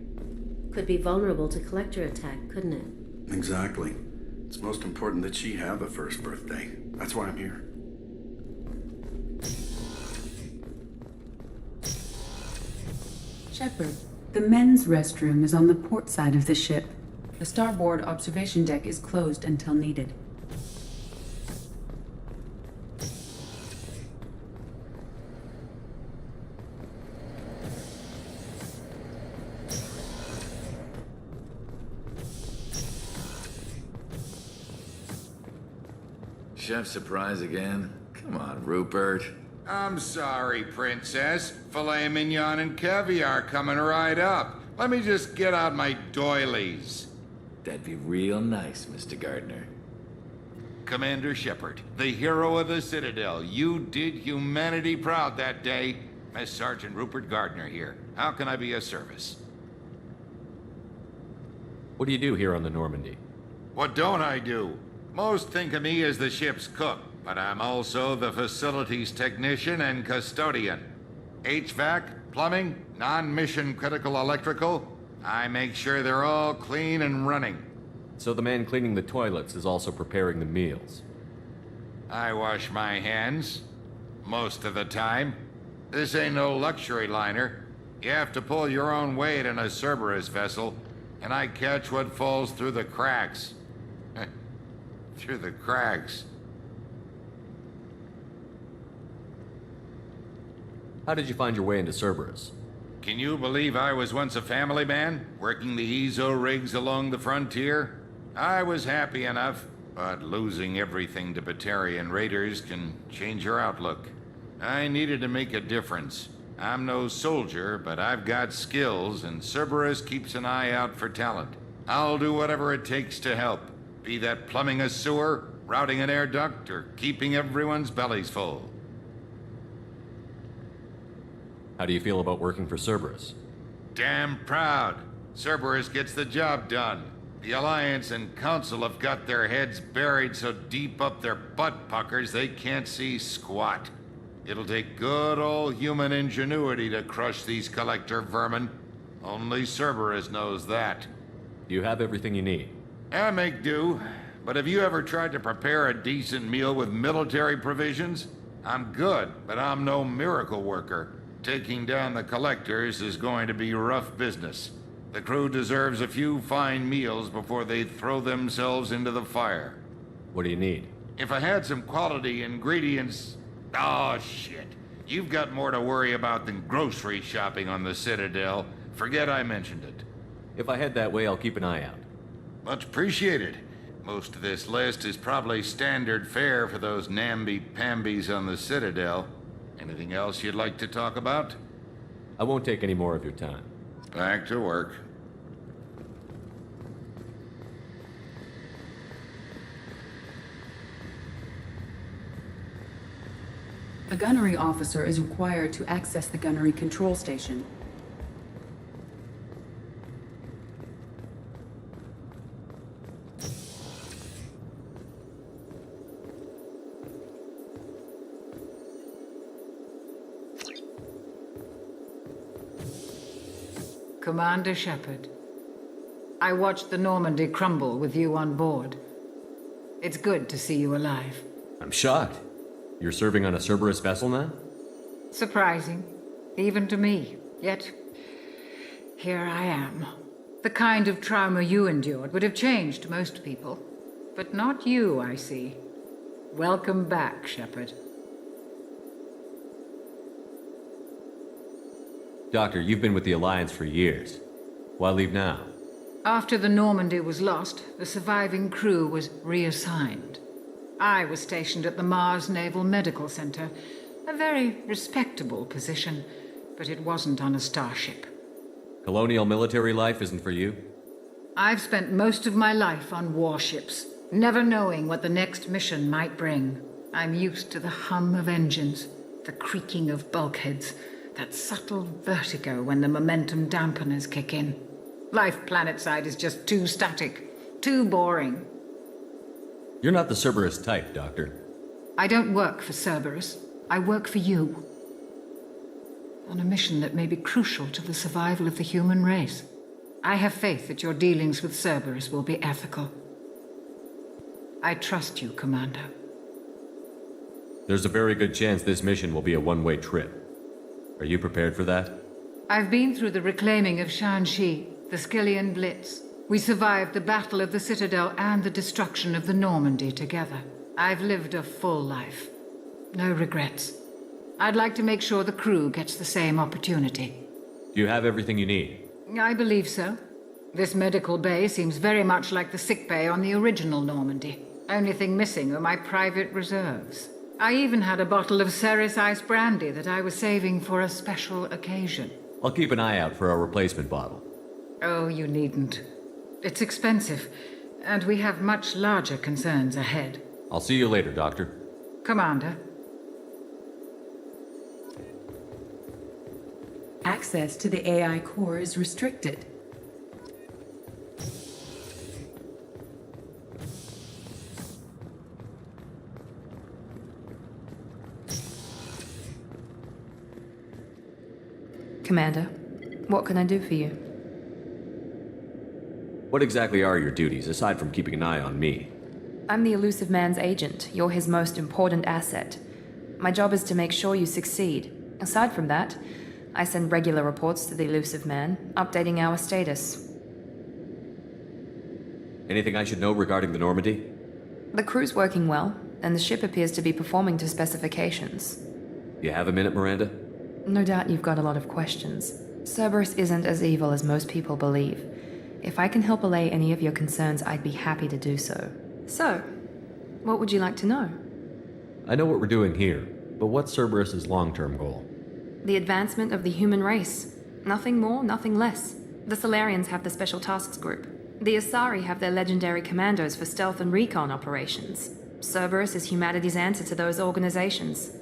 [SPEAKER 20] Could be vulnerable to collector attack, couldn't it?
[SPEAKER 14] Exactly. It's most important that she have a first birthday. That's why I'm here.
[SPEAKER 18] Shepard, the men's restroom is on the port side of the ship. The starboard observation deck is closed until needed.
[SPEAKER 21] Chef surprise again? Come on, Rupert.
[SPEAKER 22] I'm sorry, Princess. Filet mignon and caviar coming right up. Let me just get out my doilies.
[SPEAKER 21] That'd be real nice, Mr. Gardner.
[SPEAKER 22] Commander Shepard, the hero of the Citadel. You did humanity proud that day. Master Sergeant Rupert Gardner here. How can I be of service?
[SPEAKER 10] What do you do here on the Normandy?
[SPEAKER 22] What don't I do? Most think of me as the ship's cook, but I'm also the facilities technician and custodian. HVAC, plumbing, non-mission critical electrical. I make sure they're all clean and running.
[SPEAKER 10] So the man cleaning the toilets is also preparing the meals.
[SPEAKER 22] I wash my hands. Most of the time. This ain't no luxury liner. You have to pull your own weight in a Cerberus vessel, and I catch what falls through the cracks. Through the cracks.
[SPEAKER 10] How did you find your way into Cerberus?
[SPEAKER 22] Can you believe I was once a family man, working the EZO rigs along the frontier? I was happy enough, but losing everything to Batarian raiders can change your outlook. I needed to make a difference. I'm no soldier, but I've got skills, and Cerberus keeps an eye out for talent. I'll do whatever it takes to help, be that plumbing a sewer, routing an air duct, or keeping everyone's bellies full.
[SPEAKER 10] How do you feel about working for Cerberus?
[SPEAKER 22] Damn proud. Cerberus gets the job done. The Alliance and Council have got their heads buried so deep up their butt puckers they can't see squat. It'll take good old human ingenuity to crush these collector vermin. Only Cerberus knows that.
[SPEAKER 10] You have everything you need.
[SPEAKER 22] I make do, but have you ever tried to prepare a decent meal with military provisions? I'm good, but I'm no miracle worker. Taking down the collectors is going to be rough business. The crew deserves a few fine meals before they throw themselves into the fire.
[SPEAKER 10] What do you need?
[SPEAKER 22] If I had some quality ingredients... Oh, shit. You've got more to worry about than grocery shopping on the Citadel. Forget I mentioned it.
[SPEAKER 10] If I head that way, I'll keep an eye out.
[SPEAKER 22] Much appreciated. Most of this list is probably standard fare for those namby-pambies on the Citadel. Anything else you'd like to talk about?
[SPEAKER 10] I won't take any more of your time.
[SPEAKER 22] Back to work.
[SPEAKER 18] A gunnery officer is required to access the gunnery control station.
[SPEAKER 4] Commander Shepard, I watched the Normandy crumble with you on board. It's good to see you alive.
[SPEAKER 10] I'm shocked. You're serving on a Cerberus vessel now?
[SPEAKER 4] Surprising, even to me. Yet, here I am. The kind of trauma you endured would have changed most people. But not you, I see. Welcome back, Shepard.
[SPEAKER 10] Doctor, you've been with the Alliance for years. Why leave now?
[SPEAKER 4] After the Normandy was lost, the surviving crew was reassigned. I was stationed at the Mars Naval Medical Center, a very respectable position, but it wasn't on a starship.
[SPEAKER 10] Colonial military life isn't for you?
[SPEAKER 4] I've spent most of my life on warships, never knowing what the next mission might bring. I'm used to the hum of engines, the creaking of bulkheads, that subtle vertigo when the momentum dampeners kick in. Life planetside is just too static, too boring.
[SPEAKER 10] You're not the Cerberus type, Doctor.
[SPEAKER 4] I don't work for Cerberus. I work for you. On a mission that may be crucial to the survival of the human race. I have faith that your dealings with Cerberus will be ethical. I trust you, Commander.
[SPEAKER 10] There's a very good chance this mission will be a one-way trip. Are you prepared for that?
[SPEAKER 4] I've been through the reclaiming of Shanxi, the Skillian Blitz. We survived the Battle of the Citadel and the destruction of the Normandy together. I've lived a full life. No regrets. I'd like to make sure the crew gets the same opportunity.
[SPEAKER 10] Do you have everything you need?
[SPEAKER 4] I believe so. This medical bay seems very much like the sick bay on the original Normandy. Only thing missing are my private reserves. I even had a bottle of Ceres Ice brandy that I was saving for a special occasion.
[SPEAKER 10] I'll keep an eye out for a replacement bottle.
[SPEAKER 4] Oh, you needn't. It's expensive, and we have much larger concerns ahead.
[SPEAKER 10] I'll see you later, Doctor.
[SPEAKER 4] Commander.
[SPEAKER 18] Access to the AI core is restricted.
[SPEAKER 1] Commander, what can I do for you?
[SPEAKER 10] What exactly are your duties, aside from keeping an eye on me?
[SPEAKER 1] I'm the Elusive Man's agent. You're his most important asset. My job is to make sure you succeed. Aside from that, I send regular reports to the Elusive Man, updating our status.
[SPEAKER 10] Anything I should know regarding the Normandy?
[SPEAKER 1] The crew's working well, and the ship appears to be performing to specifications.
[SPEAKER 10] You have a minute, Miranda?
[SPEAKER 1] No doubt you've got a lot of questions. Cerberus isn't as evil as most people believe. If I can help allay any of your concerns, I'd be happy to do so. So, what would you like to know?
[SPEAKER 10] I know what we're doing here, but what's Cerberus's long-term goal?
[SPEAKER 1] The advancement of the human race. Nothing more, nothing less. The Solarians have the Special Tasks Group. The Asari have their legendary commandos for stealth and recon operations. Cerberus is humanity's answer to those organizations.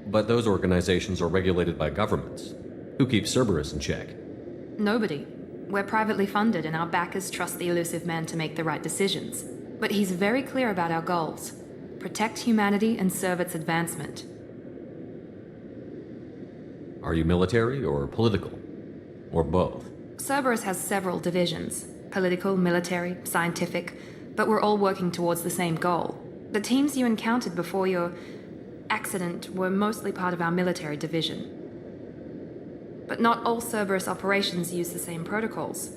[SPEAKER 10] But those organizations are regulated by governments. Who keeps Cerberus in check?
[SPEAKER 1] Nobody. We're privately funded and our backers trust the Elusive Man to make the right decisions. But he's very clear about our goals. Protect humanity and serve its advancement.
[SPEAKER 10] Are you military or political? Or both?
[SPEAKER 1] Cerberus has several divisions. Political, military, scientific, but we're all working towards the same goal. The teams you encountered before your accident were mostly part of our military division. But not all Cerberus operations use the same protocols.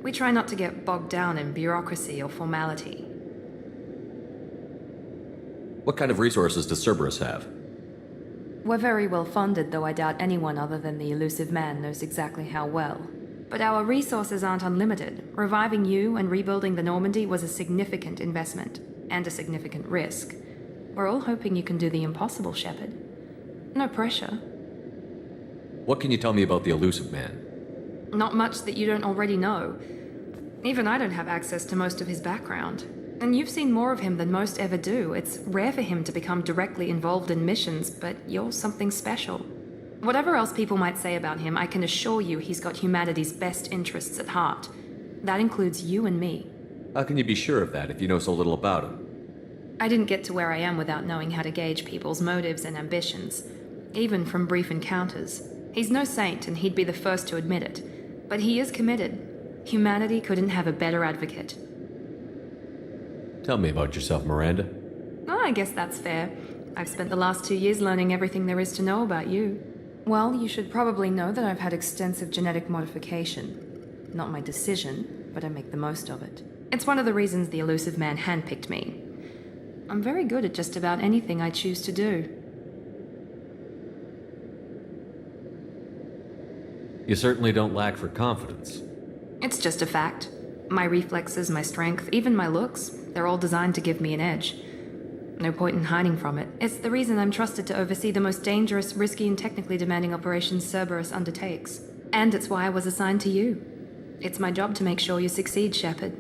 [SPEAKER 1] We try not to get bogged down in bureaucracy or formality.
[SPEAKER 10] What kind of resources does Cerberus have?
[SPEAKER 1] We're very well funded, though I doubt anyone other than the elusive man knows exactly how well. But our resources aren't unlimited. Reviving you and rebuilding the Normandy was a significant investment, and a significant risk. We're all hoping you can do the impossible, Shepard. No pressure.
[SPEAKER 10] What can you tell me about the elusive man?
[SPEAKER 1] Not much that you don't already know. Even I don't have access to most of his background. And you've seen more of him than most ever do. It's rare for him to become directly involved in missions, but you're something special. Whatever else people might say about him, I can assure you he's got humanity's best interests at heart. That includes you and me.
[SPEAKER 10] How can you be sure of that if you know so little about him?
[SPEAKER 1] I didn't get to where I am without knowing how to gauge people's motives and ambitions, even from brief encounters. He's no saint, and he'd be the first to admit it. But he is committed. Humanity couldn't have a better advocate.
[SPEAKER 10] Tell me about yourself, Miranda.
[SPEAKER 1] Oh, I guess that's fair. I've spent the last 2 years learning everything there is to know about you. Well, you should probably know that I've had extensive genetic modification. Not my decision, but I make the most of it. It's one of the reasons the elusive man handpicked me. I'm very good at just about anything I choose to do.
[SPEAKER 10] You certainly don't lack for confidence.
[SPEAKER 1] It's just a fact. My reflexes, my strength, even my looks, they're all designed to give me an edge. No point in hiding from it. It's the reason I'm trusted to oversee the most dangerous, risky, and technically demanding operations Cerberus undertakes. And it's why I was assigned to you. It's my job to make sure you succeed, Shepard.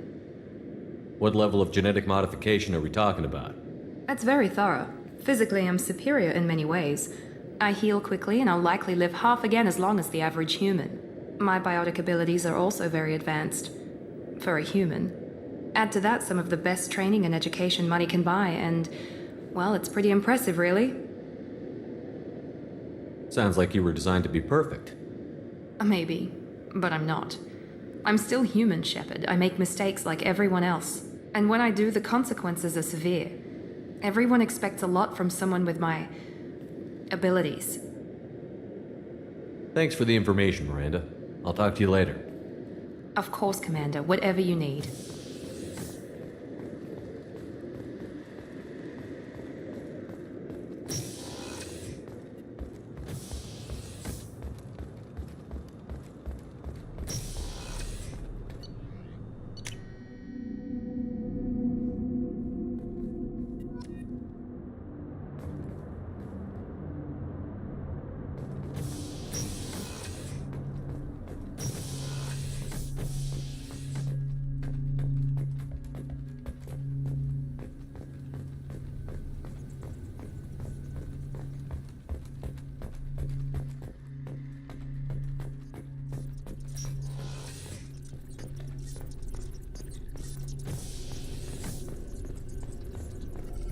[SPEAKER 10] What level of genetic modification are we talking about?
[SPEAKER 1] That's very thorough. Physically, I'm superior in many ways. I heal quickly, and I'll likely live half again as long as the average human. My biotic abilities are also very advanced. For a human. Add to that some of the best training and education money can buy, and, well, it's pretty impressive, really.
[SPEAKER 10] Sounds like you were designed to be perfect.
[SPEAKER 1] Maybe, but I'm not. I'm still human, Shepard. I make mistakes like everyone else. And when I do, the consequences are severe. Everyone expects a lot from someone with my abilities.
[SPEAKER 10] Thanks for the information, Miranda. I'll talk to you later.
[SPEAKER 1] Of course, Commander. Whatever you need.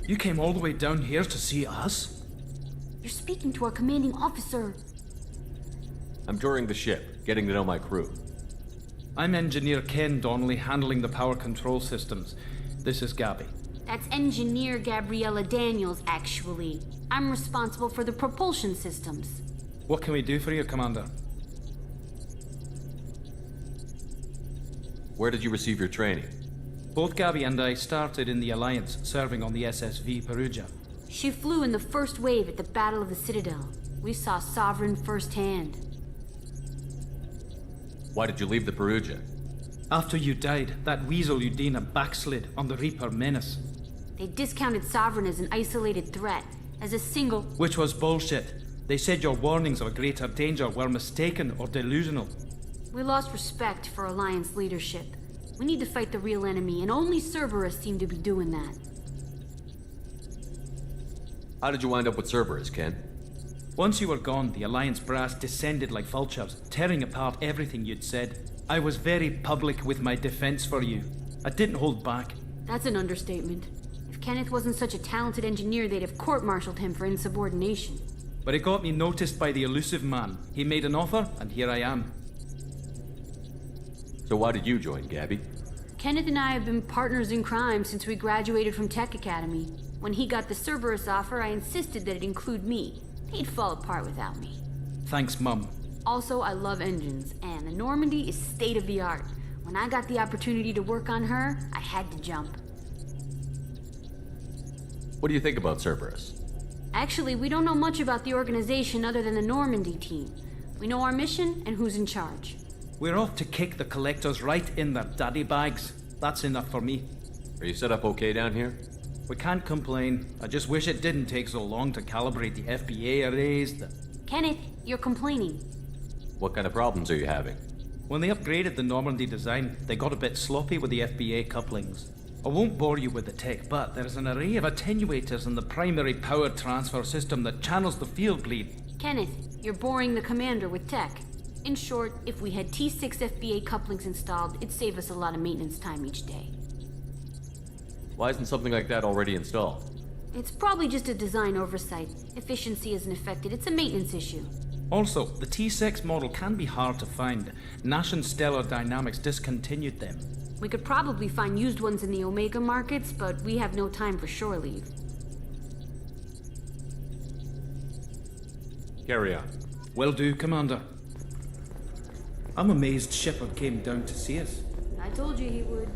[SPEAKER 15] You came all the way down here to see us?
[SPEAKER 7] You're speaking to our commanding officer.
[SPEAKER 10] I'm touring the ship, getting to know my crew.
[SPEAKER 15] I'm Engineer Ken Donnelly, handling the power control systems. This is Gabby.
[SPEAKER 7] That's Engineer Gabriella Daniels, actually. I'm responsible for the propulsion systems.
[SPEAKER 15] What can we do for you, Commander?
[SPEAKER 10] Where did you receive your training?
[SPEAKER 15] Both Gabby and I started in the Alliance, serving on the SSV Perugia.
[SPEAKER 7] She flew in the first wave at the Battle of the Citadel. We saw Sovereign firsthand.
[SPEAKER 10] Why did you leave the Perugia?
[SPEAKER 15] After you died, that weasel Udina backslid on the Reaper menace.
[SPEAKER 7] They discounted Sovereign as an isolated threat, as a single...
[SPEAKER 15] Which was bullshit. They said your warnings of a greater danger were mistaken or delusional.
[SPEAKER 7] We lost respect for Alliance leadership. We need to fight the real enemy, and only Cerberus seem to be doing that.
[SPEAKER 10] How did you wind up with Cerberus, Ken?
[SPEAKER 15] Once you were gone, the Alliance brass descended like vultures, tearing apart everything you'd said. I was very public with my defense for you. I didn't hold back.
[SPEAKER 7] That's an understatement. If Kenneth wasn't such a talented engineer, they'd have court-martialed him for insubordination.
[SPEAKER 15] but it got me noticed by the elusive man. He made an offer, and here I am.
[SPEAKER 10] So why did you join, Gabby?
[SPEAKER 7] Kenneth and I have been partners in crime since we graduated from Tech Academy. When he got the Cerberus offer, I insisted that it include me. He'd fall apart without me.
[SPEAKER 15] Thanks, Mum.
[SPEAKER 7] Also, I love engines, and the Normandy is state-of-the-art. When I got the opportunity to work on her, I had to jump.
[SPEAKER 10] What do you think about Cerberus?
[SPEAKER 7] Actually, we don't know much about the organization other than the Normandy team. We know our mission and who's in charge.
[SPEAKER 15] We're off to kick the collectors right in their daddy bags. That's enough for me.
[SPEAKER 10] Are you set up okay down here?
[SPEAKER 15] We can't complain. I just wish it didn't take so long to calibrate the FBA arrays.
[SPEAKER 7] Kenneth, you're complaining.
[SPEAKER 10] What kind of problems are you having?
[SPEAKER 15] When they upgraded the Normandy design, they got a bit sloppy with the FBA couplings. I won't bore you with the tech, but there's an array of attenuators in the primary power transfer system that channels the field bleed.
[SPEAKER 7] Kenneth, you're boring the commander with tech. In short, if we had T6 FBA couplings installed, it'd save us a lot of maintenance time each day.
[SPEAKER 10] Why isn't something like that already installed?
[SPEAKER 7] It's probably just a design oversight. Efficiency isn't affected, it's a maintenance issue.
[SPEAKER 15] Also, the T6 model can be hard to find. Nash and Stellar Dynamics discontinued them.
[SPEAKER 7] We could probably find used ones in the Omega markets, but we have no time for shore leave.
[SPEAKER 10] Carry on.
[SPEAKER 15] Will do, Commander. I'm amazed Shepard came down to see us.
[SPEAKER 7] I told you he would.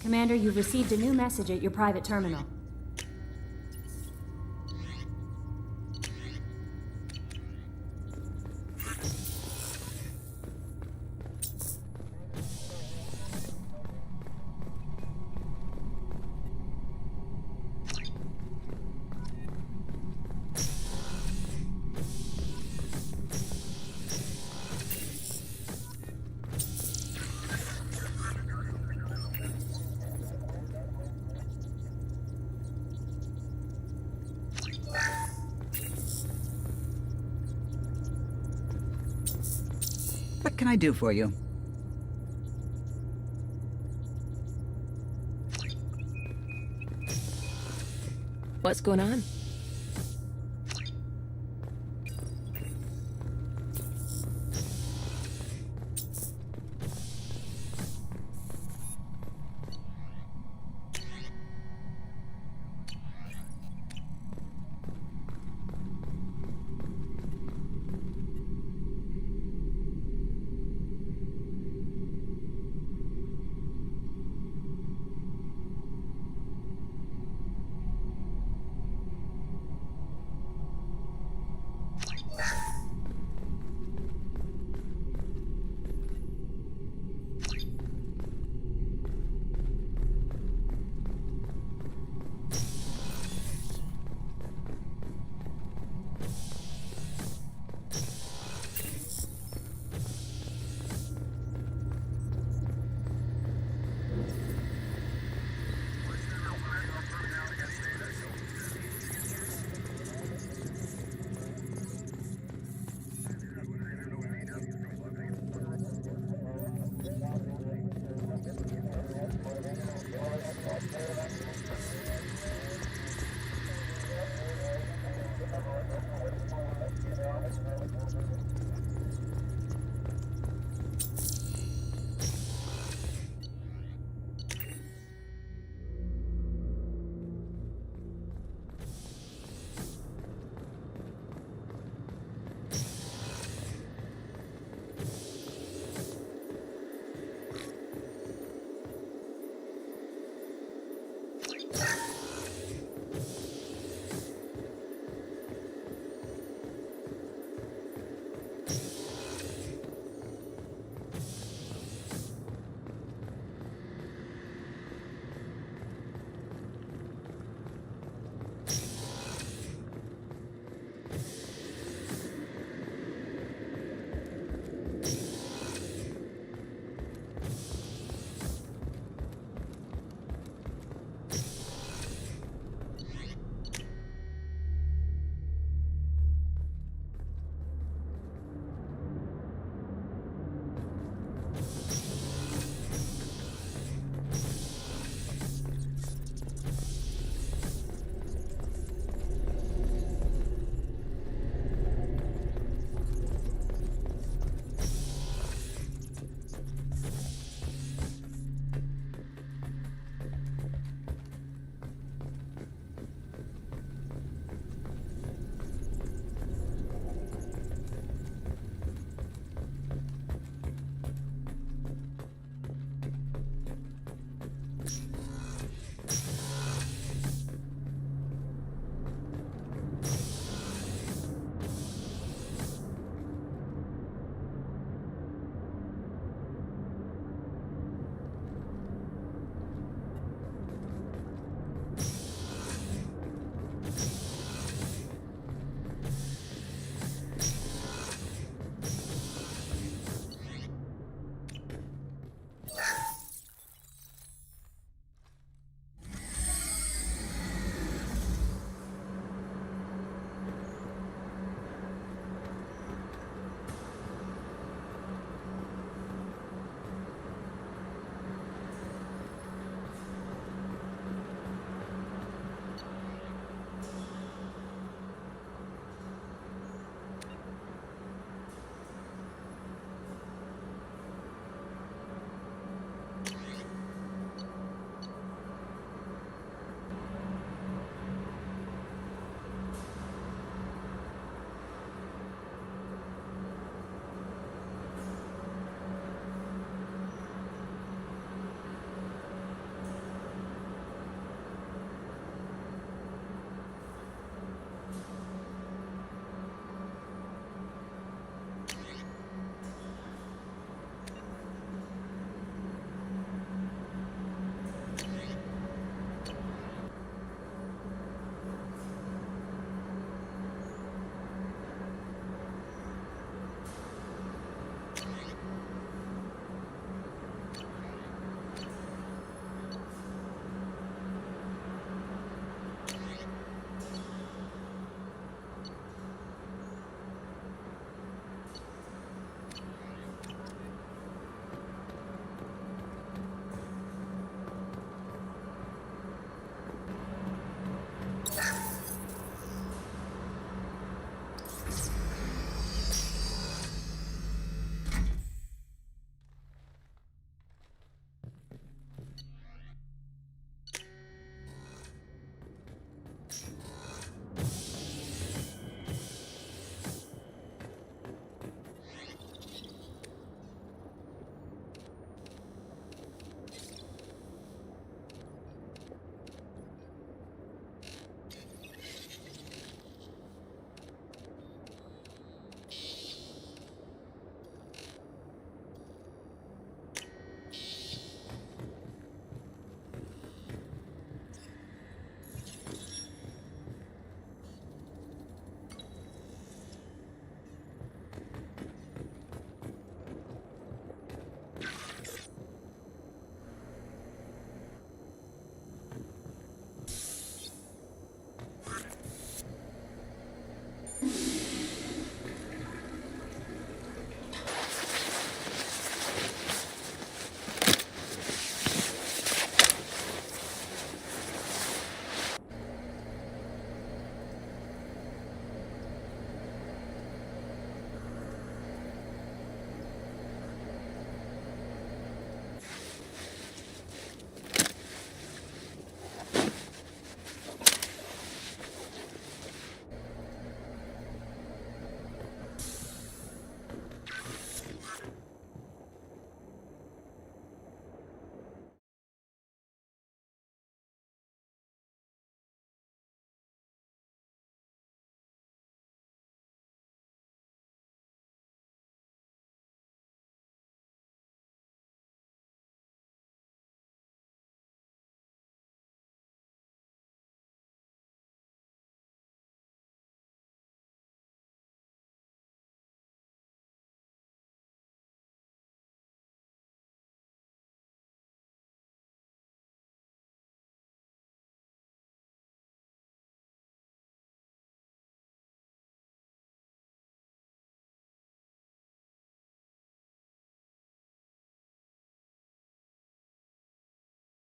[SPEAKER 19] Commander, you've received a new message at your private terminal.
[SPEAKER 8] What can I do for you?
[SPEAKER 9] What's going on?